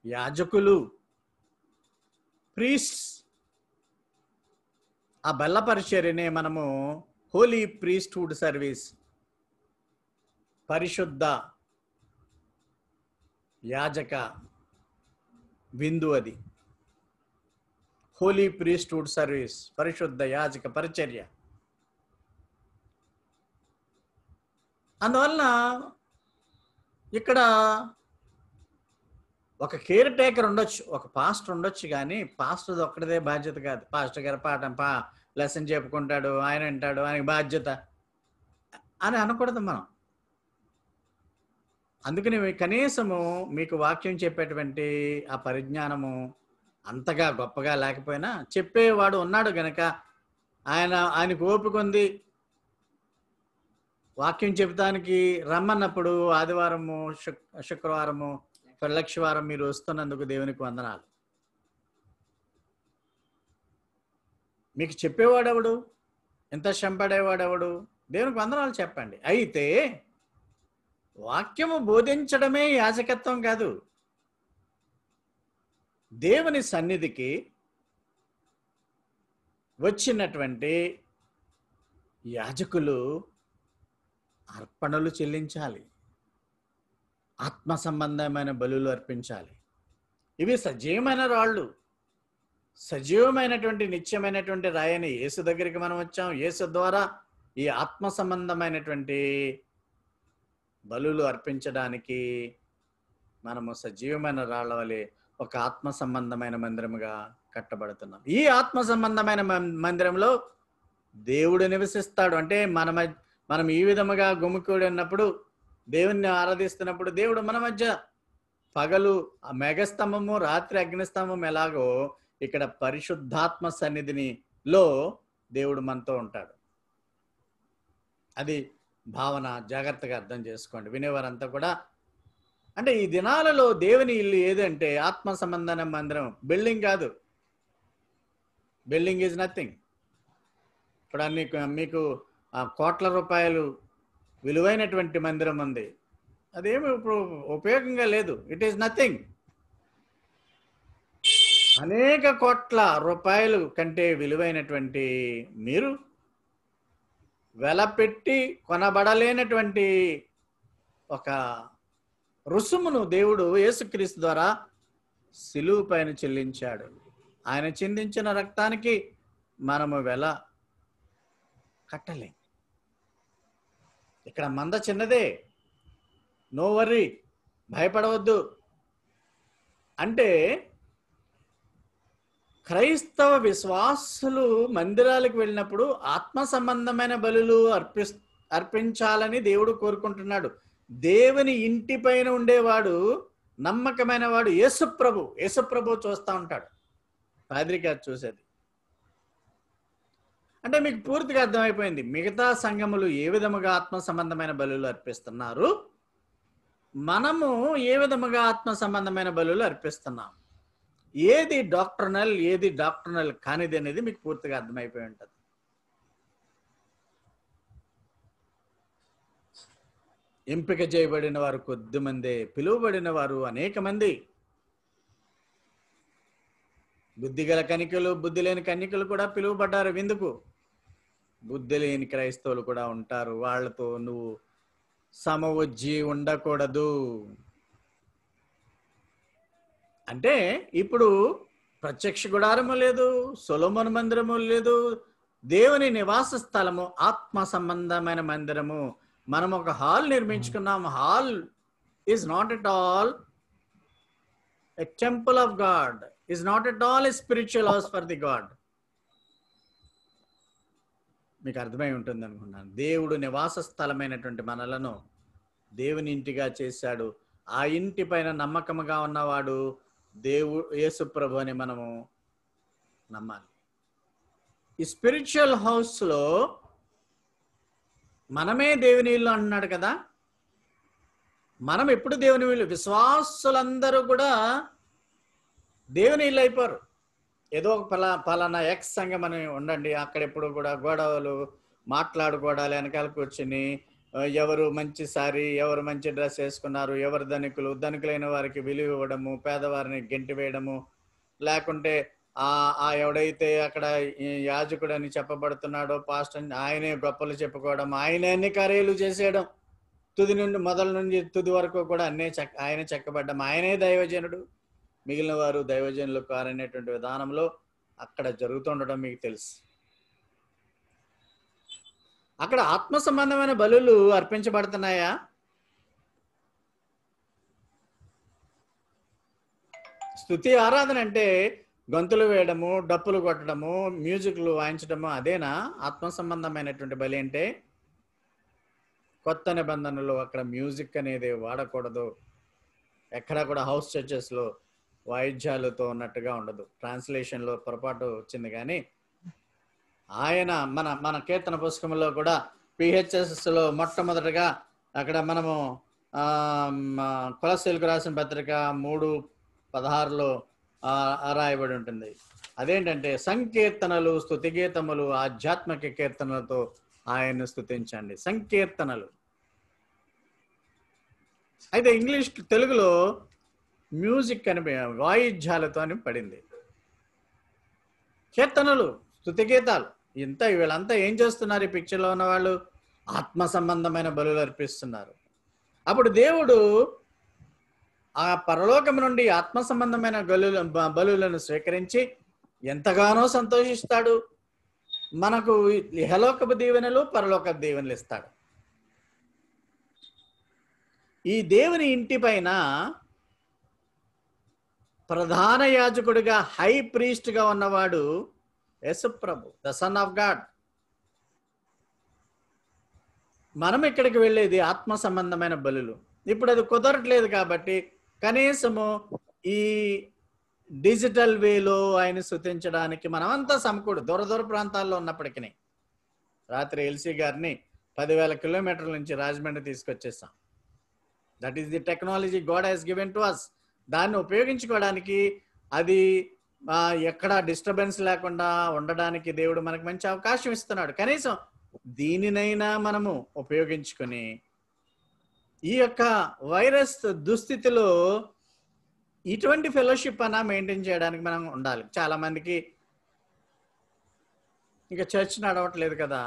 యాజకులు, ప్రీస్ట్స్. ఆ బల్లపరిచర్యనే మనము హోలీ ప్రీస్ట్హుడ్ సర్వీస్, పరిశుద్ధ యాజక విందు. అది హోలీ ప్రీస్ట్హుడ్ సర్వీస్, పరిశుద్ధ యాజక పరిచర్య. అందువలన ఇక్కడ ఒక కేర్ టేకర్ ఉండొచ్చు, ఒక పాస్టర్ ఉండొచ్చు, కానీ పాస్టర్ ఒక్కడిదే బాధ్యత కాదు. పాస్టర్ గారు పాఠం లెసన్ చెప్పుకుంటాడు, ఆయన అంటాడు ఆయనకి బాధ్యత అని అనకూడదు మనం. అందుకని కనీసము మీకు వాక్యం చెప్పేటువంటి ఆ పరిజ్ఞానము అంతగా గొప్పగా లేకపోయినా చెప్పేవాడు ఉన్నాడు గనక ఆయనకు ఓపిక ఉంది. వాక్యం చెబుతానికి రమ్మన్నప్పుడు ఆదివారము, శుక్రవారము, లక్షవారం మీరు వస్తున్నందుకు దేవునికి వందనాలు. మీకు చెప్పేవాడెవడు, ఎంత శ్రమపడేవాడెవడు? దేవునికి వందనాలు చెప్పండి. అయితే వాక్యము బోధించడమే యాజకత్వం కాదు. దేవుని సన్నిధికి వచ్చినటువంటి యాజకులు అర్పణలు చెల్లించాలి, ఆత్మ సంబంధమైన బలులు అర్పించాలి. ఇవి సజీవమైన రాళ్ళు, సజీవమైనటువంటి నిత్యమైనటువంటి రాయని యేసు దగ్గరికి మనం వచ్చాం. యేసు ద్వారా ఈ ఆత్మ సంబంధమైనటువంటి బలులు అర్పించడానికి మనము సజీవమైన రాళ్ల వలె ఒక ఆత్మ సంబంధమైన మందిరముగా కట్టబడుతున్నాం. ఈ ఆత్మ సంబంధమైన మందిరంలో దేవుడు నివసిస్తాడు. అంటే మనం ఈ విధముగా గుమికూడి ఉన్నప్పుడు, దేవుణ్ణి ఆరాధిస్తున్నప్పుడు దేవుడు మన మధ్య పగలు ఆ మేఘస్తంభము, రాత్రి అగ్నిస్తంభం ఎలాగో ఇక్కడ పరిశుద్ధాత్మ సన్నిధిలో దేవుడు మనతో ఉంటాడు. అది భావన జాగ్రత్తగా అర్థం చేసుకోండి వినేవారంతా కూడా. అంటే ఈ దినాలలో దేవుని ఇల్లు ఏదంటే ఆత్మ సంబంధమైన మందిరం, బిల్డింగ్ కాదు. Building is nothing. ఇప్పుడు మీకు కోట్ల రూపాయలు విలువైనటువంటి మందిరం ఉంది, అదేమి ఇప్పుడు ఉపయోగంగా లేదు. It is nothing. అనేక కోట్ల రూపాయలు కంటే విలువైనటువంటి మీరు వెలపెట్టి కొనబడలేనటువంటి ఒక రుసుమును దేవుడు యేసుక్రీస్తు ద్వారా సిలువ పైన చెల్లించాడు. ఆయన చిందించిన రక్తానికి మనము వెల కట్టలేం. ఇక్కడ మంద చిన్నదే, నో వర్రీ, భయపడవద్దు. అంటే క్రైస్తవ విశ్వాసులు మందిరాలకు వెళ్ళినప్పుడు ఆత్మ సంబంధమైన బలులు అర్పించాలని దేవుడు కోరుకుంటున్నాడు. దేవుని ఇంటి పైన ఉండేవాడు నమ్మకమైన వాడు యేసుప్రభు చూస్తూ ఉంటాడు. పాద్రి గారు చూసేది. అంటే మీకు పూర్తిగా అర్థమైపోయింది మిగతా సంఘములు ఏ విధముగా ఆత్మ సంబంధమైన బలులు అర్పిస్తున్నారు, మనము ఏ విధముగా ఆత్మ సంబంధమైన బలులు అర్పిస్తున్నాం. ఏది డాక్టర్నల్ కానిది అనేది మీకు పూర్తిగా అర్థమైపోయి ఉంటుంది. ఎంపిక చేయబడిన వారు కొద్దిమందే, పిలువబడిన వారు అనేక మంది. బుద్ధిగల కన్యకలు, బుద్ధి లేని కన్యకలు కూడా పిలువబడ్డారు విందుకు. బుద్ధి లేని క్రైస్తవులు కూడా ఉంటారు. వాళ్ళతో నువ్వు సమవుజ్జి ఉండకూడదు. అంటే ఇప్పుడు ప్రత్యక్ష గుడారము లేదు, సొలొమోను మందిరము లేదు, దేవుని నివాస స్థలము ఆత్మ సంబంధమైన మందిరము. మనం ఒక హాల్ నిర్మించుకున్నాం. Hall is not at all a temple of God, is not at all a spiritual house for the God. మీకు అర్థమై ఉంటుంది అనుకున్నాను. దేవుడు నివాస స్థలమైనటువంటి మనలను దేవుని ఇంటిగా చేశాడు. ఆ ఇంటి పైన నమ్మకముగా ఉన్నవాడు యేసుప్రభు అని మనము నమ్మాలి. ఈ స్పిరిచువల్ హౌస్లో మనమే దేవుని ఇల్లు అంటున్నాడు కదా. మనం ఎప్పుడు దేవుని ఇల్లు, విశ్వాసులందరూ కూడా దేవుని ఇల్లు అయిపోరు. ఏదో ఒక పలానా ఎక్స్ సంఘం అని ఉండండి, అక్కడ ఎప్పుడు కూడా గొడవలు, మాట్లాడుకోవడాలు, వెనకాల కూర్చుని ఎవరు మంచి సారీ, ఎవరు మంచి డ్రెస్ వేసుకున్నారు, ఎవరు ధనికులైన వారికి విలువ ఇవ్వడము, పేదవారిని గెంటి వేయడము, లేకుంటే ఎవడైతే అక్కడ యాజకుడు అని చెప్పబడుతున్నాడో పాస్టర్ ఆయనే గొప్పలు చెప్పుకోవడం, ఆయన అన్ని కార్యాలు చేసేయడం, మొదల నుండి తుది వరకు కూడా ఆయన చెక్కబడ్డం, ఆయనే దైవజనుడు, మిగిలిన వారు దైవజనులు కారనేటువంటి విధానంలో అక్కడ జరుగుతుండడం మీకు తెలుసు. అక్కడ ఆత్మ సంబంధమైన బలులు అర్పించబడుతున్నాయా? స్తుతి ఆరాధన అంటే గొంతులు వేయడము, డప్పులు కొట్టడము, మ్యూజిక్లు వాయించడము, అదేనా ఆత్మ సంబంధమైనటువంటి బలి అంటే? కొత్త నిబంధనలు అక్కడ మ్యూజిక్ అనేది వాడకూడదు. ఎక్కడా కూడా హౌస్ చర్చెస్లో వాయిద్యాలతో ఉన్నట్టుగా ఉండదు. ట్రాన్స్లేషన్లో పొరపాటు వచ్చింది, కానీ ఆయన మన కీర్తన పుస్తకంలో కూడా PHSలో మొట్టమొదటిగా అక్కడ మనము కొలస్సీలకు రాసిన పత్రిక 3:16లో రాయబడి ఉంటుంది. అదేంటంటే సంకీర్తనలు, స్తుతి గీతములు, ఆధ్యాత్మిక కీర్తనలతో ఆయన్ను స్తుతించండి. సంకీర్తనలు. అయితే తెలుగులో మ్యూజిక్ అని, వాయిద్యాలతో అని పడింది. కీర్తనలు, స్తుతి గీతాలు, వీళ్ళంతా ఏం చేస్తున్నారు? ఈ పిక్చర్లో ఉన్న వాళ్ళు ఆత్మ సంబంధమైన బలులు అర్పిస్తున్నారు. అప్పుడు దేవుడు ఆ పరలోకం నుండి ఆత్మ సంబంధమైన బలులను స్వీకరించి ఎంతగానో సంతోషిస్తాడు. మనకు ఇహలోకపు దీవెనలు, పరలోక దీవెనలు ఇస్తాడు. ఈ దేవుని ఇంటి పైన ప్రధాన యాజకుడిగా, హై ప్రీస్ట్గా ఉన్నవాడు యేసుప్రభు, ద సన్ ఆఫ్ గాడ్. మనం ఇక్కడికి వెళ్ళేది ఆత్మ సంబంధమైన బలులు. ఇప్పుడు అది కుదరట్లేదు కాబట్టి కనీసము ఈ డిజిటల్ వేలో ఆయన స్తుతించడానికి మనమంతా దూర ప్రాంతాల్లో ఉన్నప్పటికీ, రాత్రి ఎల్సీ గారిని 10,000 కిలోమీటర్ల నుంచి రాజమండ్రి తీసుకొచ్చేసాం. That is the technology God has given to us. దాన్ని ఉపయోగించుకోవడానికి, అది ఎక్కడా డిస్టర్బెన్స్ లేకుండా ఉండడానికి దేవుడు మనకు మంచి అవకాశం ఇస్తున్నాడు. కనీసం దీనినైనా మనము ఉపయోగించుకొని ఈ యొక్క వైరస్ దుస్థితిలో ఇటువంటి ఫెలోషిప్ అన్నా మెయింటైన్ చేయడానికి మనం ఉండాలి. చాలా మందికి ఇంకా చర్చ్ నడవట్లేదు కదా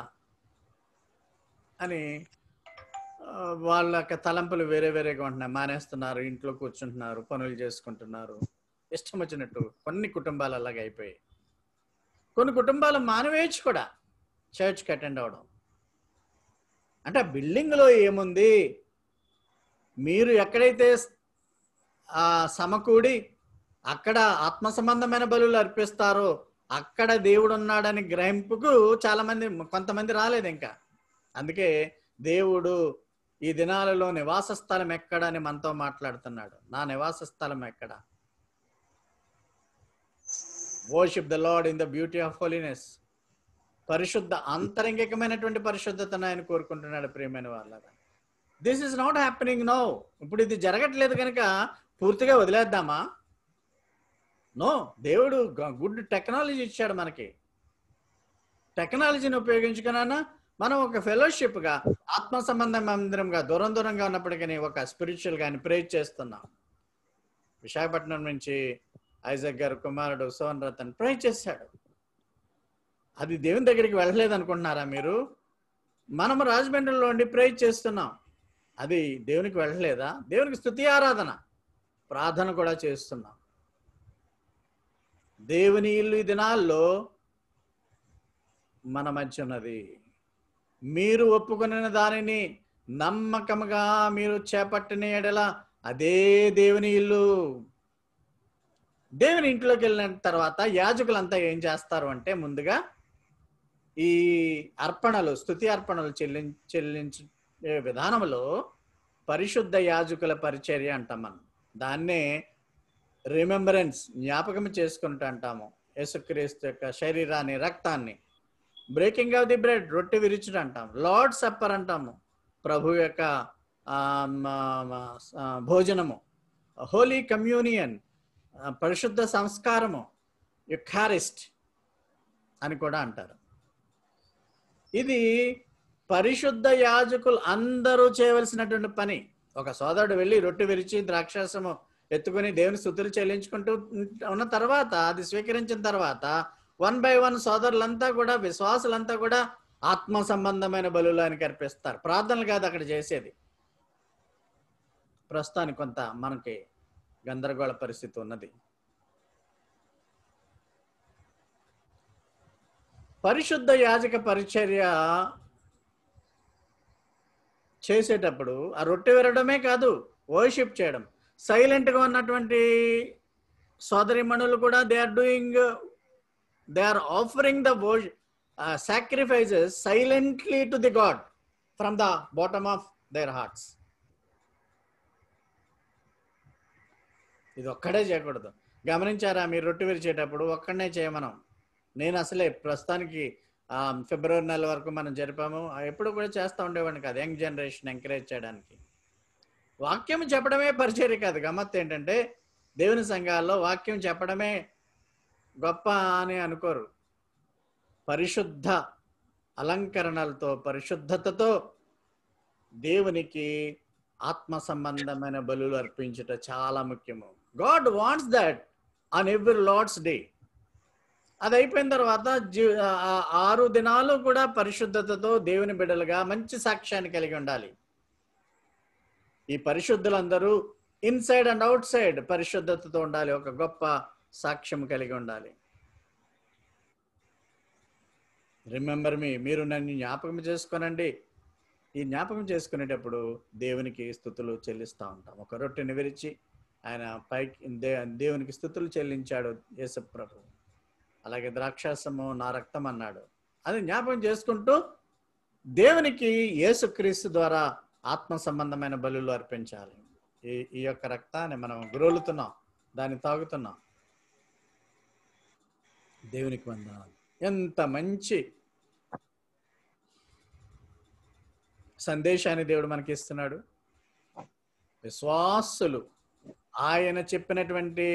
అని వాళ్ళ యొక్క తలంపులు వేరేగా ఉంటున్నాయి. మానేస్తున్నారు, ఇంట్లో కూర్చుంటున్నారు, పనులు చేసుకుంటున్నారు, ఇష్టం వచ్చినట్టు. కొన్ని కుటుంబాలు అలాగే అయిపోయాయి. కొన్ని కుటుంబాలు మానవేయచ్చు కూడా చర్చ్కి అటెండ్ అవడం. అంటే ఆ బిల్డింగ్లో ఏముంది? మీరు ఎక్కడైతే సమకూడి అక్కడ ఆత్మ సంబంధమైన బలులు అర్పిస్తారో అక్కడ దేవుడు ఉన్నాడని గ్రహింపుకు కొంతమంది రాలేదు ఇంకా. అందుకే దేవుడు ఈ దినాలలో నివాస స్థలం ఎక్కడ అని మనతో మాట్లాడుతున్నాడు. నా నివాస స్థలం ఎక్కడ? Worship the Lord in the beauty of holiness. పరిశుద్ధ ఆంతరంగికమైనటువంటి పరిశుద్ధతను ఆయన కోరుకుంటున్నాడు. ప్రియమైన వాళ్ళారా, this is not happening now. ఇప్పుడు ఇది జరగట్లేదు కనుక పూర్తిగా వదిలేద్దామా? నో. దేవుడు గుడ్ టెక్నాలజీ ఇచ్చాడు మనకి. టెక్నాలజీని ఉపయోగించుకున్నా మనం ఒక ఫెలోషిప్గా, ఆత్మ సంబంధ మందిరంగా దూరంగా ఉన్నప్పటికీ ఒక స్పిరిచువల్ గాని ప్రేజ్ చేస్తున్నాం. విశాఖపట్నం నుంచి ఐజక్ గారు కుమారుడు సోన్ రతన్ ప్రేజ్ చేశాడు. అది దేవుని దగ్గరికి వెళ్ళలేదు అనుకుంటున్నారా మీరు? మనం రాజమండ్రిలో ఉండి ప్రేజ్ చేస్తున్నాం. అది దేవునికి వెళ్ళలేదా? దేవునికి స్తుతి ఆరాధన, ప్రార్థన కూడా చేస్తున్నాం. దేవుని ఇల్లు ఈ దినాల్లో మన మధ్య ఉన్నది. మీరు ఒప్పుకున్న దానిని నమ్మకముగా మీరు చేపట్టిన ఎడల అదే దేవుని ఇల్లు. దేవుని ఇంట్లోకి వెళ్ళిన తర్వాత యాజకులంతా ఏం చేస్తారు అంటే, ముందుగా ఈ అర్పణలు, స్తుతి అర్పణలు చెల్లించే విధానంలో పరిశుద్ధ యాజకుల పరిచర్య అంటాం మనం. దాన్నే రిమెంబరెన్స్, జ్ఞాపకం చేసుకుంటూ అంటాము. యేసుక్రీస్తు యొక్క శరీరాన్ని, రక్తాన్ని. బ్రేకింగ్ ఆఫ్ ది బ్రెడ్, రొట్టె విరుచుడు అంటాం. లార్డ్ సప్పర్ అంటాము, ప్రభు యొక్క భోజనము. హోలీ కమ్యూనియన్, పరిశుద్ధ సంస్కారము, యుకారిస్ట్ అని కూడా అంటారు. ఇది పరిశుద్ధ యాజకులు అందరూ చేయవలసినటువంటి పని. ఒక సోదరుడు వెళ్ళి రొట్టె విరిచి ద్రాక్షారసము ఎత్తుకుని దేవుని స్తుతులు చెల్లించుకుంటూ ఉన్న తర్వాత, అది స్వీకరించిన తర్వాత 1 by 1 సోదరులంతా కూడా, విశ్వాసులంతా కూడా ఆత్మ సంబంధమైన బలులు ఆయనకి అర్పిస్తారు. ప్రార్థనలు కాదు అక్కడ చేసేది. ప్రస్తుతానికి కొంత మనకి గందరగోళ పరిస్థితి ఉన్నది. పరిశుద్ధ యాజక పరిచర్య చేసేటప్పుడు ఆ రొట్టె విరడమే కాదు, వర్షిప్ చేయడం. సైలెంట్గా ఉన్నటువంటి సోదరిమణులు కూడా they are offering the sacrifices silently to the God from the bottom of their hearts. ఇది ఒక్కడే చేయకూడదు. గమనించారా మీరు? రొట్టె విరిచేటప్పుడు ఒక్కడనే చేయమనం. నేను అసలే ప్రస్తుతానికి ఫిబ్రవరి నెల వరకు మనం జరిపాము. ఎప్పుడు కూడా చేస్తూ ఉండేవాడిని కాదు, యంగ్ జనరేషన్ ఎంకరేజ్ చేయడానికి. వాక్యం చెప్పడమే పరిచర్య కాదు. గమ్మత్తు ఏంటంటే, దేవుని సంఘాల్లో వాక్యం చెప్పడమే గొప్ప అని అనుకోరు. పరిశుద్ధ అలంకరణలతో, పరిశుద్ధతతో దేవునికి ఆత్మ సంబంధమైన బలులు అర్పించుట చాలా ముఖ్యము. God wants that on every Lord's day. అది అయిపోయిన తర్వాత 6 దినాలు కూడా పరిశుద్ధతతో దేవుని బిడ్డలుగా మంచి సాక్ష్యాన్ని కలిగి ఉండాలి. ఈ పరిశుద్ధులందరూ ఇన్సైడ్ అండ్ అవుట్ సైడ్ పరిశుద్ధతతో ఉండాలి. ఒక గొప్ప సాక్ష్యం కలిగి ఉండాలి. రిమెంబర్ మీ, మీరు నన్ను జ్ఞాపకం చేసుకోనండి. ఈ జ్ఞాపకం చేసుకునేటప్పుడు దేవునికి స్తుతులు చెల్లిస్తూ ఉంటాం. ఒక రొట్టెని విరిచి ఆయన పైకి దేవునికి స్తుతులు చెల్లించాడు యేసు ప్రభు. అలాగే ద్రాక్షారసము నా రక్తం అన్నాడు. అది జ్ఞాపకం చేసుకుంటూ దేవునికి యేసుక్రీస్తు ద్వారా ఆత్మ సంబంధమైన బలులు అర్పించాలి. ఈ యొక్క రక్తాన్ని మనం గ్రోలుతున్నాం, దాన్ని తాగుతున్నాం. దేవునికి వందనాలు. ఎంత మంచి సందేశాన్ని దేవుడు మనకి ఇస్తున్నాడు. విశ్వాసులు ఆయన చెప్పినటువంటి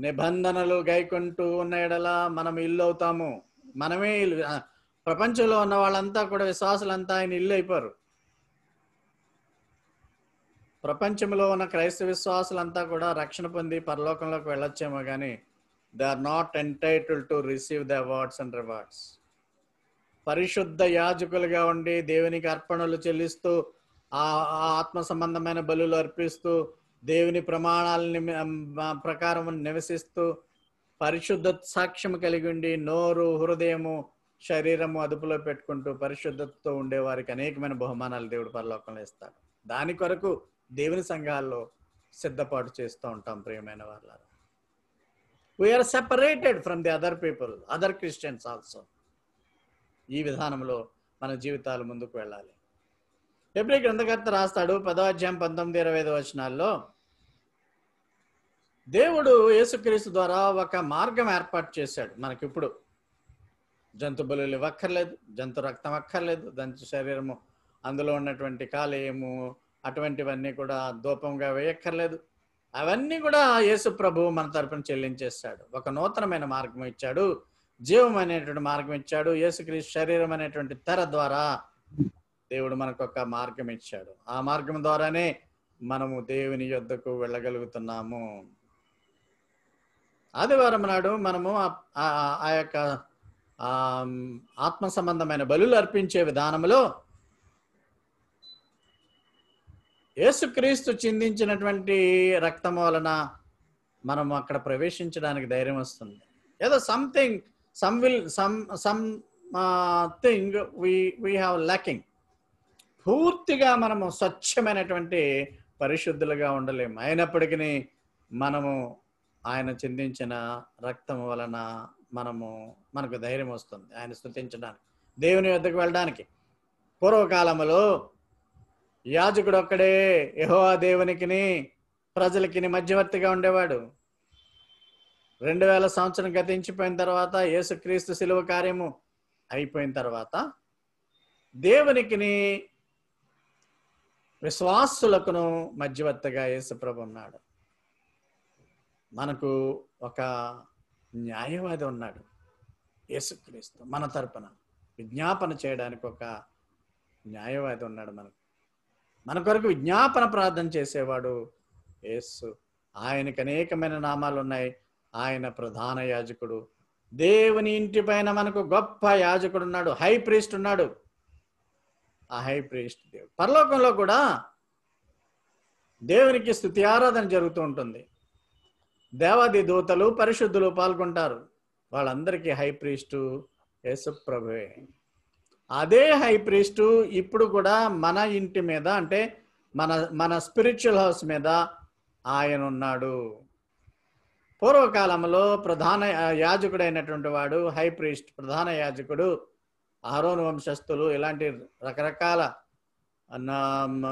నిబంధనలు గైకొంటూ ఉన్న ఎడల మనం ఇల్లు అవుతాము. మనమే ప్రపంచంలో ఉన్న వాళ్ళంతా కూడా, విశ్వాసులంతా ఆయన ఇల్లు అయిపోరు. ప్రపంచంలో ఉన్న క్రైస్తవ విశ్వాసులంతా కూడా రక్షణ పొంది పరలోకంలోకి వెళ్ళొచ్చేమో కానీ they are not entitled to receive the awards and rewards. పరిశుద్ధ యాజకులుగా ఉండి దేవునికి అర్పణలు చెల్లిస్తూ, ఆ ఆత్మ సంబంధమైన బలులు అర్పిస్తూ, దేవుని ప్రమాణాలని ప్రకారం నివసిస్తూ, పరిశుద్ధ సాక్ష్యం కలిగి ఉండి, నోరు, హృదయము, శరీరము అదుపులో పెట్టుకుంటూ పరిశుద్ధతతో ఉండే వారికి అనేకమైన బహుమానాలు దేవుడు పరలోకంలో ఇస్తాడు. దాని కొరకు దేవుని సంఘాల్లో సిద్ధపాటు చేస్తూ ఉంటాం. ప్రియమైన వాళ్ళారా, we are separated from the other people, other Christians also. ఈ విధానంలో మన జీవితాలు ముందుకు వెళ్ళాలి. హెబ్రీ గ్రంథకర్త రాస్తాడు 10వ అధ్యాయం 19-25 వచనాల్లో, దేవుడు యేసుక్రీస్తు ద్వారా ఒక మార్గం ఏర్పాటు చేశాడు మనకిప్పుడు. జంతు బలులు ఇవ్వక్కర్లేదు, జంతు రక్తం అక్కర్లేదు, జంతు శరీరము అందులో ఉన్నటువంటి కాలేయము అటువంటివన్నీ కూడా ధూపంగా వేయక్కర్లేదు. అవన్నీ కూడా యేసు ప్రభు మన తరపున చెల్లించేస్తాడు. ఒక నూతనమైన మార్గం ఇచ్చాడు, జీవం అనేటువంటి మార్గం ఇచ్చాడు. యేసుక్రీస్తు శరీరం అనేటువంటి తెర ద్వారా దేవుడు మనకు ఒక మార్గం ఇచ్చాడు. ఆ మార్గం ద్వారానే మనము దేవుని యొద్దకు వెళ్ళగలుగుతున్నాము. ఆదివారం నాడు మనము ఆ యొక్క ఆత్మ సంబంధమైన బలులు అర్పించే విధానంలో యేసుక్రీస్తు చిందించినటువంటి రక్తం వలన మనము అక్కడ ప్రవేశించడానికి ధైర్యం వస్తుంది. ఏదో థింగ్ వీ హ్యావ్ ల్యాకింగ్. పూర్తిగా మనము స్వచ్ఛమైనటువంటి పరిశుద్ధులుగా ఉండలేము. అయినప్పటికీ మనము ఆయన చిందించిన రక్తం వలన మనకు ధైర్యం వస్తుంది ఆయన స్తుతించడానికి, దేవుని వద్దకు వెళ్ళడానికి. పూర్వకాలంలో యాజకుడు ఒక్కడే యెహోవా దేవునికిని ప్రజలకి మధ్యవర్తిగా ఉండేవాడు. 2000 సంవత్సరం గతించిపోయిన తర్వాత, యేసుక్రీస్తు శిలువ కార్యము అయిపోయిన తర్వాత, దేవునికిని విశ్వాసులకును మధ్యవర్తిగా యేసు ప్రభు ఉన్నాడు. మనకు ఒక న్యాయవాది ఉన్నాడు, యేసుక్రీస్తు మన తరపున విజ్ఞాపన చేయడానికి ఒక న్యాయవాది ఉన్నాడు. మన కొరకు విజ్ఞాపన ప్రార్థన చేసేవాడు యేసు. ఆయనకు అనేకమైన నామాలు ఉన్నాయి. ఆయన ప్రధాన యాజకుడు. దేవుని ఇంటి పైన మనకు గొప్ప యాజకుడు ఉన్నాడు, హై ప్రీస్ట్ ఉన్నాడు. ఆ హై ప్రీస్ట్ దేవుడు. పరలోకంలో కూడా దేవునికి స్తుతి ఆరాధన జరుగుతూ ఉంటుంది. దేవాది దూతలు పరిశుద్ధులు పాల్గొంటారు. వాళ్ళందరికీ హై ప్రీస్టు యేసు ప్రభువే. అదే హై ప్రీస్టు ఇప్పుడు కూడా మన ఇంటి మీద, అంటే మన స్పిరిచువల్ హౌస్ మీద ఆయన ఉన్నాడు. పూర్వకాలంలో ప్రధాన యాజకుడైనటువంటి వాడు హై ప్రీస్ట్, ప్రధాన యాజకుడు, అహరోను వంశస్థులు, ఇలాంటి రకరకాల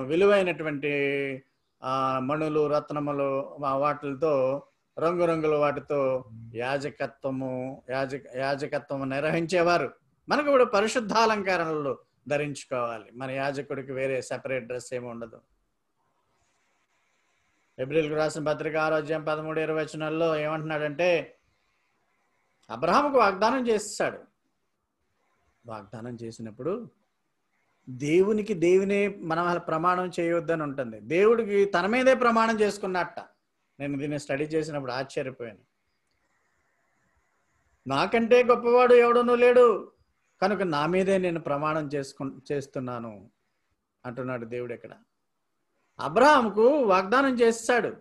విలువైనటువంటి మణులు, రత్నములు, వాటితో రంగురంగుల వాటితో యాజకత్వము నిర్వహించేవారు. మనకు కూడా పరిశుద్ధాలంకారణలు ధరించుకోవాలి. మన యాజకుడికి వేరే సెపరేట్ డ్రెస్ ఏమి ఉండదు. హెబ్రీయులకు రాసిన పత్రిక 6వ అధ్యాయం 13-20 వచనాల్లో ఏమంటున్నాడంటే, అబ్రహాముకు వాగ్దానం చేస్తాడు. వాగ్దానం చేసినప్పుడు దేవునే మనం ప్రమాణం చేయొద్దని ఉంటుంది. దేవుడికి తన మీదే ప్రమాణం చేసుకున్నట్ట. నేను దీన్ని స్టడీ చేసినప్పుడు ఆశ్చర్యపోయాను. నాకంటే గొప్పవాడు ఎవడనూ లేడు, కనుక నా మీదే నేను ప్రమాణం చేస్తున్నాను అంటున్నాడు దేవుడు. ఇక్కడ అబ్రహాముకు వాగ్దానం చేస్తాడు,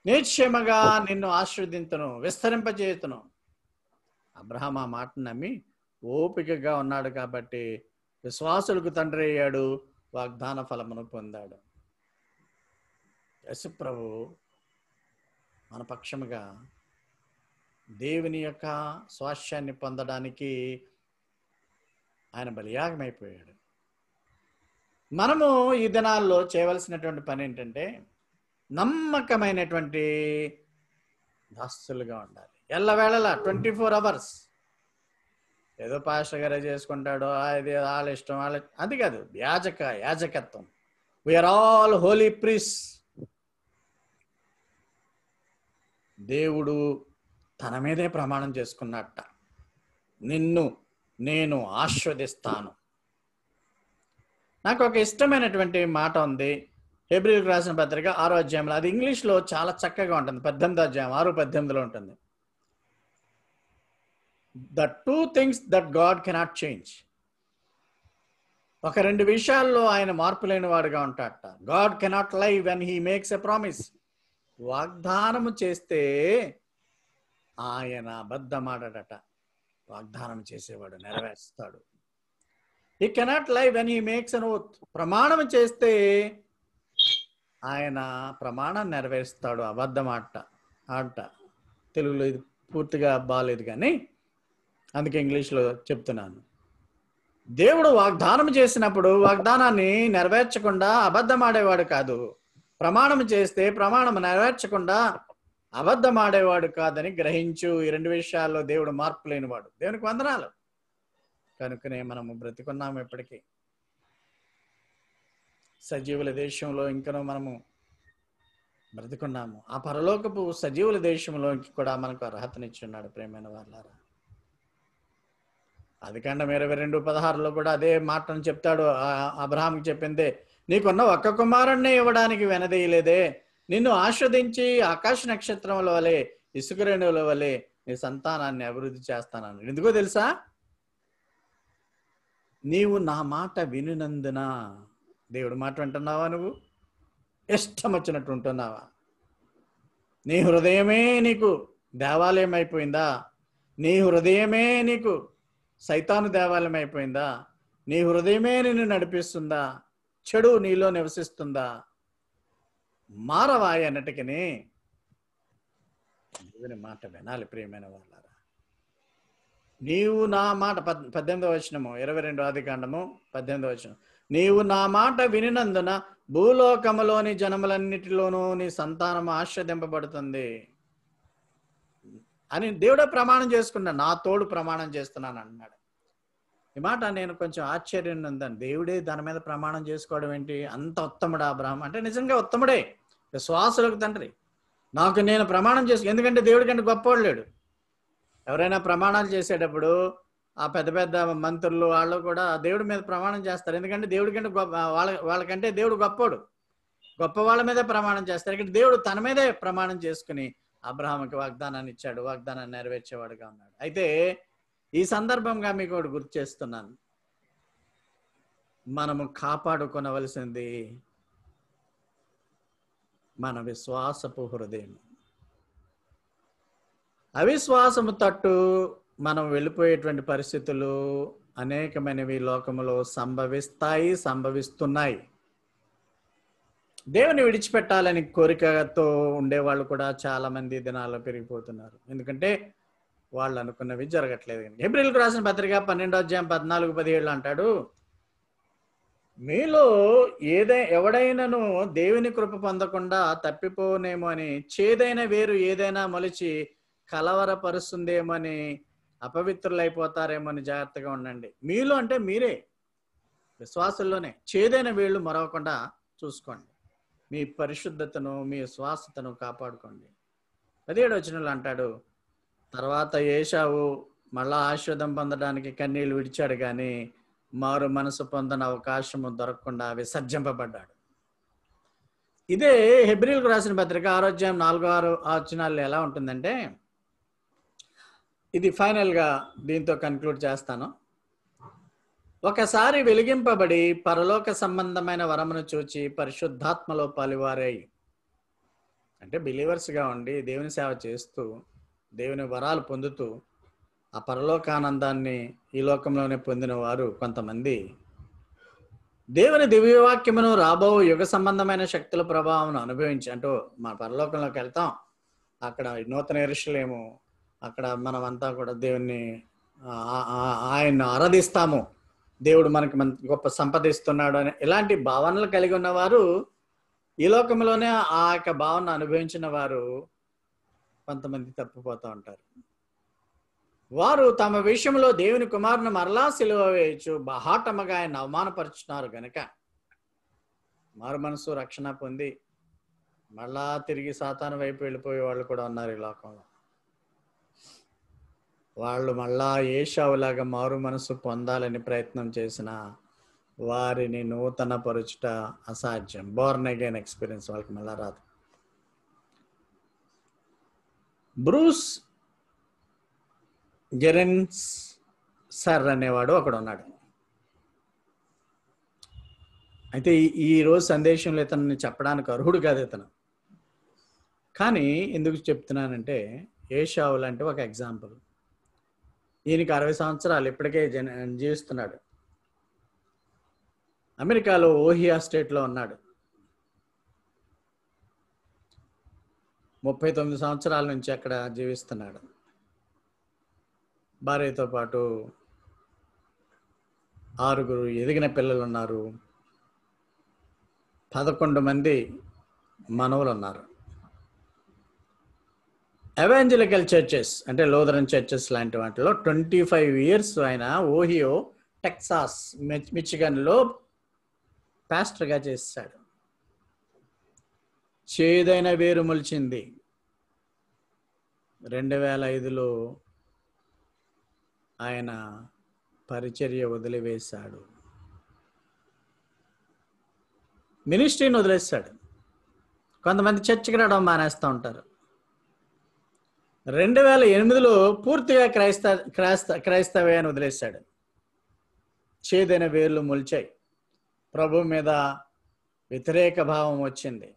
నిశ్చయముగా నిన్ను ఆశీర్వదింతును, విస్తరింపజేయుతును. అబ్రహాం ఆ మాటను నమ్మి ఓపికగా ఉన్నాడు కాబట్టి విశ్వాసులకు తండ్రి అయ్యాడు, వాగ్దాన ఫలమును పొందాడు. యేసు ప్రభు మన పక్షముగా దేవుని యొక్క స్వాస్థ్యాన్ని పొందడానికి ఆయన బలియాగమైపోయాడు. మనము ఈ దినాల్లో చేయవలసినటువంటి పని ఏంటంటే, నమ్మకమైనటువంటి దాసులుగా ఉండాలి. ఎల్లవేళలా 24 hours. ఏదో పాస్టర్ గారే చేసుకుంటాడు, అది వాళ్ళ ఇష్టం, అది కాదు. యాజకత్వం. We are all holy priests. దేవుడు తన మీదే ప్రమాణం చేసుకున్నట్ట, నిన్ను నేను ఆశీర్వదిస్తాను. నాకు ఒక ఇష్టమైనటువంటి మాట ఉంది, హెబ్రీయులకు రాసిన పత్రిక 6వ అధ్యాయంలో. అది ఇంగ్లీష్లో చాలా చక్కగా ఉంటుంది. 18వ అధ్యాయం 6-18లో ఉంటుంది. The 2 things that God cannot change. ఒక 2 విషయాల్లో ఆయన మార్పు లేని వాడుగా ఉంటాడట. God cannot lie when he makes a promise. వాగ్దానము చేస్తే ఆయన అబద్ధమాడట. వాగ్దానం చేసేవాడు నెరవేరుస్తాడు. He cannot lie when he makes an oath. ప్రమాణం చేస్తే ఆయన ప్రమాణం నెరవేరుస్తాడు. అబద్ధం ఆట. తెలుగులో ఇది పూర్తిగా బాగాలేదు కానీ అందుకే ఇంగ్లీష్లో చెప్తున్నాను. దేవుడు వాగ్దానం చేసినప్పుడు వాగ్దానాన్ని నెరవేర్చకుండా అబద్ధమాడేవాడు కాదు. ప్రమాణం చేస్తే ప్రమాణం నెరవేర్చకుండా అబద్ధమాడేవాడు కాదని గ్రహించు. ఈ రెండు విషయాల్లో దేవుడు మార్పు లేనివాడు. దేవునికి వందనాలు. కనుకనే మనము బ్రతికున్నాము, ఎప్పటికీ సజీవుల దేశంలో ఇంకనూ మనము బ్రతికున్నాము. ఆ పరలోకపు సజీవుల దేశంలో కూడా మనకు అర్హతనిచ్చున్నాడు. ప్రేమైన వాళ్ళారా, ఆదికాండం 22:16 కూడా అదే మాటను చెప్తాడు. అబ్రహాంకి చెప్పిందే, నీకున్న ఒక్క కుమారుణ్ణి ఇవ్వడానికి వెనదీయలేదే, నిన్ను ఆస్వాదించి ఆకాశ నక్షత్రముల వలె ఇసుక రేణువుల వలె నీ సంతానాన్ని అభివృద్ధి చేస్తానని. ఎందుకో తెలుసా? నీవు నా మాట వినినందున. దేవుడి మాట వింటున్నావా? నువ్వు ఇష్టం వచ్చినట్టు ఉంటున్నావా? నీ హృదయమే నీకు దేవాలయం అయిపోయిందా? నీ హృదయమే నీకు సైతాను దేవాలయం అయిపోయిందా? నీ హృదయమే నిన్ను నడిపిస్తుందా? చెడు నీలో నివసిస్తుందా? మారవాయి అన్నట్టుకనే దేవుని మాట వినాలి. ప్రియమైన వాళ్ళారా, నీవు నా మాట 18వ వచనము 22 ఆదికాండము 18వ వచనం, నీవు నా మాట వినినందున భూలోకములోని జనములన్నిటిలోనూ నీ సంతానం ఆశీర్వదింపబడుతుంది అని దేవుడే ప్రమాణం చేసుకున్నాడు. నా తోడు ప్రమాణం చేస్తున్నాను అన్నాడు. ఈ మాట నేను కొంచెం ఆశ్చర్యం ఉందని, దేవుడే దాని మీద ప్రమాణం చేసుకోవడం ఏంటి? అంత ఉత్తముడా అబ్రహాం అంటే? నిజంగా ఉత్తముడే, విశ్వాసులకు తండ్రి. నాకు నేను ప్రమాణం ఎందుకంటే దేవుడి కంటే గొప్పవాడు లేడు. ఎవరైనా ప్రమాణాలు చేసేటప్పుడు ఆ పెద్ద పెద్ద మంత్రులు వాళ్ళు కూడా దేవుడి మీద ప్రమాణం చేస్తారు. ఎందుకంటే దేవుడి కంటే వాళ్ళకంటే దేవుడు గొప్పవాడు. గొప్ప వాళ్ళ మీదే ప్రమాణం చేస్తారు. ఇక్కడ దేవుడు తన మీదే ప్రమాణం చేసుకుని అబ్రహాముకి వాగ్దానాన్ని ఇచ్చాడు. వాగ్దానాన్ని నెరవేర్చేవాడుగా ఉన్నాడు. అయితే ఈ సందర్భంగా మీకు ఒకటి గుర్తు చేస్తున్నాను. మనము కాపాడుకొనవలసింది మన విశ్వాసపు హృదయం. అవిశ్వాసము తట్టు మనం వెళ్ళిపోయేటువంటి పరిస్థితులు అనేకమైనవి లోకములో సంభవిస్తున్నాయి. దేవుని విడిచిపెట్టాలని కోరికతో ఉండేవాళ్ళు కూడా చాలా మంది దినాల్లో పెరిగిపోతున్నారు. ఎందుకంటే వాళ్ళు అనుకున్నవి జరగట్లేదు. హెబ్రీయులకు రాసిన పత్రిక 12వ అధ్యాయం 14-17 అంటాడు, మీలో ఎవడైనాను దేవుని కృప పొందకుండా తప్పిపోనేమో అని చేదైన వేరు ఏదైనా మొలిచి కలవరపరుస్తుందేమో అని, అపవిత్రులైపోతారేమో అని జాగ్రత్తగా ఉండండి. మీలో అంటే మీరే, విశ్వాసుల్లోనే చేదైన వేళ్ళు మరవకుండా చూసుకోండి. మీ పరిశుద్ధతను, మీ విశ్వాసతను కాపాడుకోండి. 17వ వచనంలో అంటాడు, తర్వాత ఏశావు మళ్ళా ఆశీర్వాదం పొందడానికి కన్నీళ్లు విడిచాడు, కానీ మారు మనసు పొందని అవకాశము దొరకకుండా విసర్జింపబడ్డాడు. ఇదే హెబ్రీయులకు రాసిన పత్రిక 6వ అధ్యాయం 4-6 వచనాల్లో ఎలా ఉంటుందంటే, ఇది ఫైనల్గా దీంతో కన్క్లూడ్ చేస్తాను. ఒకసారి వెలిగింపబడి పరలోక సంబంధమైన వరమును చూచి పరిశుద్ధాత్మలో పాలువారై, అంటే బిలీవర్స్గా ఉండి దేవుని సేవ చేస్తూ దేవుని వరాలు పొందుతూ ఆ పరలోకానందాన్ని ఈ లోకంలోనే పొందిన వారు కొంతమంది దేవుని దివ్యవాక్యమును రాబో యుగ సంబంధమైన శక్తుల ప్రభావం అనుభవించి, అంటూ మన పరలోకంలోకి వెళ్తాం, అక్కడ నూతన యెరూషలేము, అక్కడ మనమంతా కూడా దేవుణ్ణి ఆయన్ని ఆరాధిస్తాము, దేవుడు మనకి గొప్ప సంపద ఇస్తున్నాడు అని ఇలాంటి భావనలు కలిగి ఉన్నవారు, ఈ లోకంలోనే ఆ యొక్క భావన అనుభవించిన వారు కొంతమంది తప్పిపోతూ ఉంటారు. వారు తమ విషయంలో దేవుని కుమారుని మరలా సిలువ వేయచ్చు బహాటముగా ఆయన అవమానపరుచున్నారు గనక మారు మనసు రక్షణ పొంది మళ్ళా తిరిగి సాతాను వైపు వెళ్ళిపోయే వాళ్ళు కూడా ఉన్నారు ఈ లోకంలో. వాళ్ళు మళ్ళా ఏశావులాగా మారు మనసు పొందాలని ప్రయత్నం చేసిన వారిని నూతన పరుచుట అసాధ్యం. బోర్న్ అగైన్ ఎక్స్పీరియన్స్ వాళ్ళకి మళ్ళా రాదు. బ్రూస్ గెరెన్స్ సర్ అనేవాడు అక్కడ ఉన్నాడు. అయితే ఈ రోజు సందేశంలో ఇతన్ని చెప్పడానికి అర్హుడు కాదు ఇతను. కానీ ఎందుకు చెప్తున్నానంటే, ఏశావు లాంటి ఒక ఎగ్జాంపుల్. ఈయనకి 60 సంవత్సరాలు ఇప్పటికే జీవిస్తున్నాడు. అమెరికాలో ఓహియో స్టేట్లో ఉన్నాడు. 39 సంవత్సరాల నుంచి అక్కడ జీవిస్తున్నాడు. భార్యతో పాటు 6 ఎదిగిన పిల్లలు ఉన్నారు, 11 మంది మనవులు ఉన్నారు. ఎవాంజలికల్ చర్చెస్ అంటే లూథరన్ చర్చెస్ లాంటి వాటిలో 25 years ఆయన ఓహియో, టెక్సాస్, మిచిగన్లో పాస్టర్గా చేశాడు. చేదైన వేరు మొలిచింది. 2005లో ఆయన పరిచర్య వదిలివేశాడు, మినిస్ట్రీని వదిలేస్తాడు. కొంతమంది చర్చికి రావడం మానేస్తూ ఉంటారు. 2008లో పూర్తిగా క్రైస్తవ్యాన్ని వదిలేశాడు. చేదైన వేర్లు మొలిచాయి. ప్రభు మీద వ్యతిరేక భావం వచ్చింది.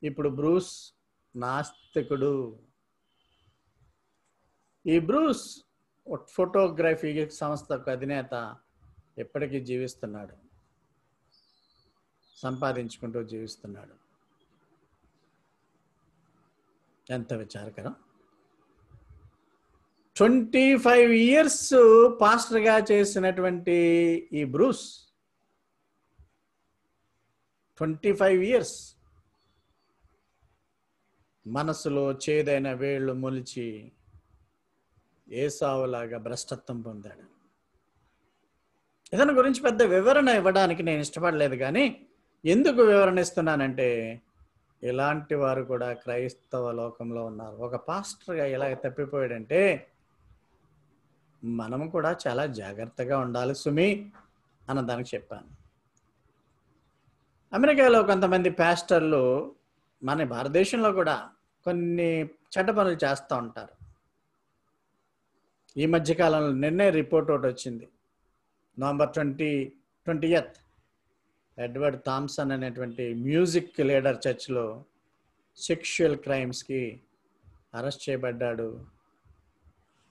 ఇప్పుడు బ్రూస్ నాస్తికుడు. ఈ బ్రూస్ ఫోటోగ్రఫీ సంస్థకు అధినేత ఎప్పటికీ జీవిస్తున్నాడు, సంపాదించుకుంటూ జీవిస్తున్నాడు. ఎంత విచారకరం. 25 years పాస్టర్గా చేసినటువంటి ఈ బ్రూస్ 25 years మనసులో చేదైన వేళ్ళు మొలిచి ఏసావులాగా భ్రష్టత్వం పొందాడు. ఇతని గురించి పెద్ద వివరణ ఇవ్వడానికి నేను ఇష్టపడలేదు, కానీ ఎందుకు వివరణ ఇస్తున్నానంటే ఇలాంటి వారు కూడా క్రైస్తవ లోకంలో ఉన్నారు. ఒక పాస్టర్గా ఇలాగ తప్పిపోయాడంటే మనము కూడా చాలా జాగ్రత్తగా ఉండాలి సుమి అన్నదానికి చెప్పాను. అమెరికాలో కొంతమంది పాస్టర్లు మన భారతదేశంలో కూడా కొన్ని చెడ్డ పనులు చేస్తూ ఉంటారు. ఈ మధ్యకాలంలో నిన్నే రిపోర్ట్ ఒకటి వచ్చింది. November 20th ఎడ్వర్డ్ థామ్సన్ అనేటువంటి మ్యూజిక్ లీడర్ చర్చ్లో సెక్షువల్ క్రైమ్స్కి అరెస్ట్ చేయబడ్డాడు,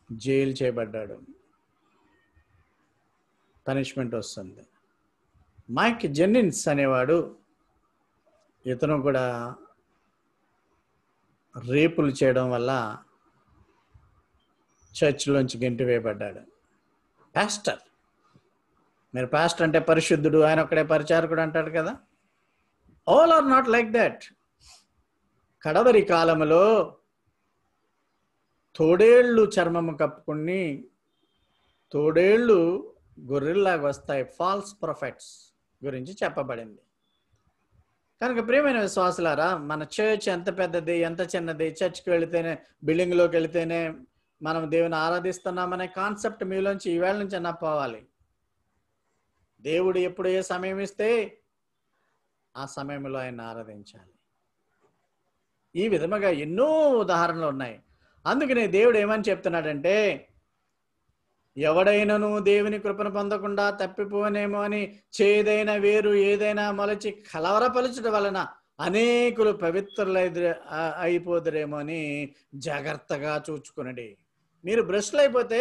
జైలు చేయబడ్డాడు, పనిష్మెంట్ వస్తుంది. మైక్ జెన్నిన్స్ అనేవాడు, ఇతను కూడా రేపులు చేయడం వల్ల చర్చ్లోంచి గెంటి వేయబడ్డాడు. పాస్టర్, మీరు పాస్టర్ అంటే పరిశుద్ధుడు, ఆయన ఒక్కడే పరిచారకుడు అంటాడు కదా. All are not like that. కడవరి కాలములో తోడేళ్ళు చర్మము కప్పుకుని తోడేళ్ళు గొర్రెల్లాగా వస్తాయి, ఫాల్స్ ప్రొఫెట్స్ గురించి చెప్పబడింది. కనుక ప్రియమైన విశ్వాసులారా, మన చర్చ్ ఎంత పెద్దది ఎంత చిన్నది, చర్చ్కి వెళితేనే, బిల్డింగ్లోకి వెళితేనే మనం దేవుని ఆరాధిస్తున్నామనే కాన్సెప్ట్ మీలోంచి ఈవేళ నుంచి అన్న పోవాలి. దేవుడు ఎప్పుడు ఏ సమయం ఇస్తే ఆ సమయంలో ఆయన ఆరాధించాలి. ఈ విధముగా ఎన్నో ఉదాహరణలు ఉన్నాయి. అందుకనే దేవుడు ఏమని చెప్తున్నాడంటే, ఎవడైనను దేవుని కృపను పొందకుండా తప్పిపోనేమో అని చేదైన వేరు ఏదైనా మొలచి కలవరపరచడం వలన అనేకులు పవిత్రులై అయిపోదురేమో అని జాగ్రత్తగా చూచుకునండి. మీరు భ్రష్టులు అయిపోతే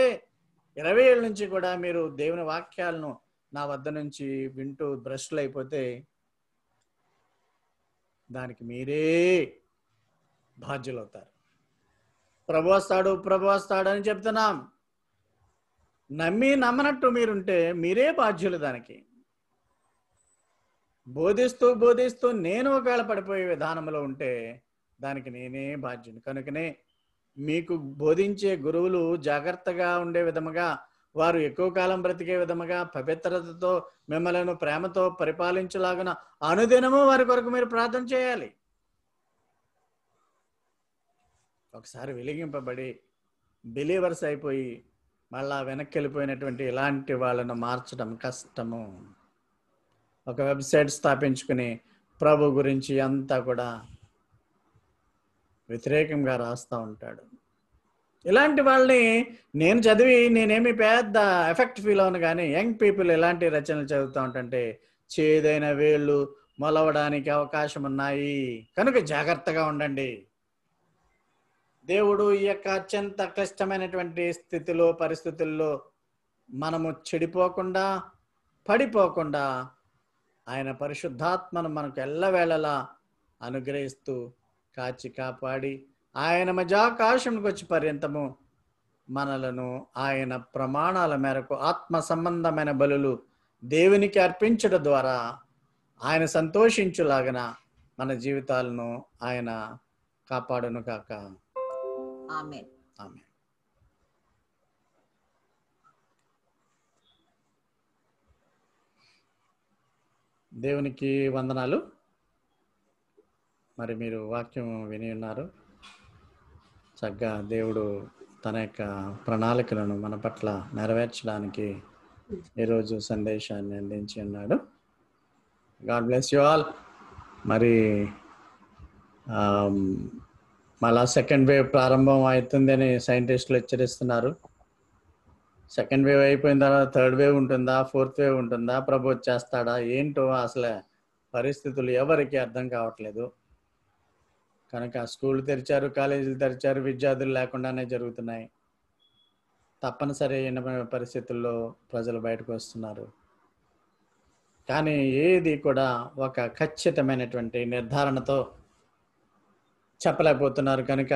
20 ఏళ్ళ నుంచి కూడా మీరు దేవుని వాక్యాలను నా వద్ద నుంచి వింటూ భ్రష్టులు అయిపోతే దానికి మీరే బాధ్యులు అవుతారు. ప్రభు వస్తాడు అని చెప్తున్నాం. నమ్మనట్టు మీరుంటే మీరే బాధ్యులు. దానికి బోధిస్తూ నేను ఒకవేళ పడిపోయే విధానంలో ఉంటే దానికి నేనే బాధ్యుని. కనుకనే మీకు బోధించే గురువులు జాగ్రత్తగా ఉండే విధముగా, వారు ఎక్కువ కాలం బ్రతికే విధముగా, పవిత్రతతో మిమ్మల్ని ప్రేమతో పరిపాలించలాగున అనుదినము వారి కొరకు మీరు ప్రార్థన చేయాలి. ఒకసారి వెలిగింపబడి బిలీవర్స్ అయిపోయి మళ్ళా వెనక్కి వెళ్ళిపోయినటువంటి ఇలాంటి వాళ్ళను మార్చడం కష్టము. ఒక వెబ్సైట్ స్థాపించుకుని ప్రభు గురించి అంతా కూడా వ్యతిరేకంగా రాస్తూ ఉంటాడు. ఇలాంటి వాళ్ళని నేను చదివి నేనేమి పెద్ద ఎఫెక్ట్ ఫీల్ అవును, కానీ యంగ్ పీపుల్ ఇలాంటి రచనలు చదువుతూ ఉంటుంటే చేదైన వేళ్ళు మొలవడానికి అవకాశం ఉన్నాయి. కనుక జాగ్రత్తగా ఉండండి. దేవుడు ఈ యొక్క అత్యంత క్లిష్టమైనటువంటి స్థితిలో, పరిస్థితుల్లో మనము చెడిపోకుండా, పడిపోకుండా ఆయన పరిశుద్ధాత్మను మనకు ఎల్లవేళలా అనుగ్రహిస్తూ కాచి కాపాడి ఆయన మధ్యాకాశంకి వచ్చి పర్యంతము మనలను ఆయన ప్రమాణాల మేరకు ఆత్మ సంబంధమైన బలులు దేవునికి అర్పించడం ద్వారా ఆయన సంతోషించులాగన మన జీవితాలను ఆయన కాపాడును కాక. ఆమేన్. ఆమేన్. దేవునికి వందనాలు. మరి మీరు వాక్యం విని ఉన్నారు. చక్కగా దేవుడు తన యొక్క ప్రణాళికలను మన పట్ల నెరవేర్చడానికి ఈరోజు సందేశాన్ని అందించి ఉన్నాడు. God bless you all. మరి మళ్ళా సెకండ్ వేవ్ ప్రారంభం అవుతుందని సైంటిస్టులు హెచ్చరిస్తున్నారు. సెకండ్ వేవ్ అయిపోయిన తర్వాత థర్డ్ వేవ్ ఉంటుందా, ఫోర్త్ వేవ్ ఉంటుందా, ప్రభు వచ్చేస్తాడా, ఏంటో అసలు పరిస్థితులు ఎవరికి అర్థం కావట్లేదు. కనుక స్కూళ్ళు తెరిచారు, కాలేజీలు తెరిచారు, విద్యార్థులు లేకుండానే జరుగుతున్నాయి. తప్పనిసరి అయిన పరిస్థితుల్లో ప్రజలు బయటకు వస్తున్నారు. కానీ ఏది కూడా ఒక ఖచ్చితమైనటువంటి నిర్ధారణతో చెప్పలేకపోతున్నారు. కనుక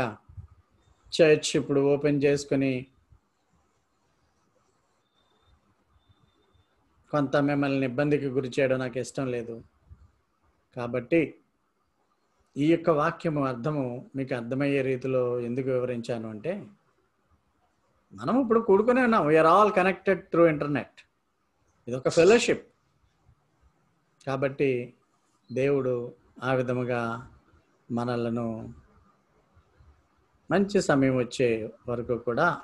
చర్చ్ ఇప్పుడు ఓపెన్ చేసుకుని కొంత మిమ్మల్ని ఇబ్బందికి గురి చేయడం నాకు ఇష్టం లేదు. కాబట్టి ఈ యొక్క వాక్యము అర్థము మీకు అర్థమయ్యే రీతిలో ఎందుకు వివరించాను అంటే, మనం ఇప్పుడు కూడుకునే ఉన్నాం. We are all connected through internet. ఇది ఒక ఫెలోషిప్. కాబట్టి దేవుడు ఆ విధముగా మనలను మంచి సమయం వచ్చే వరకు కూడా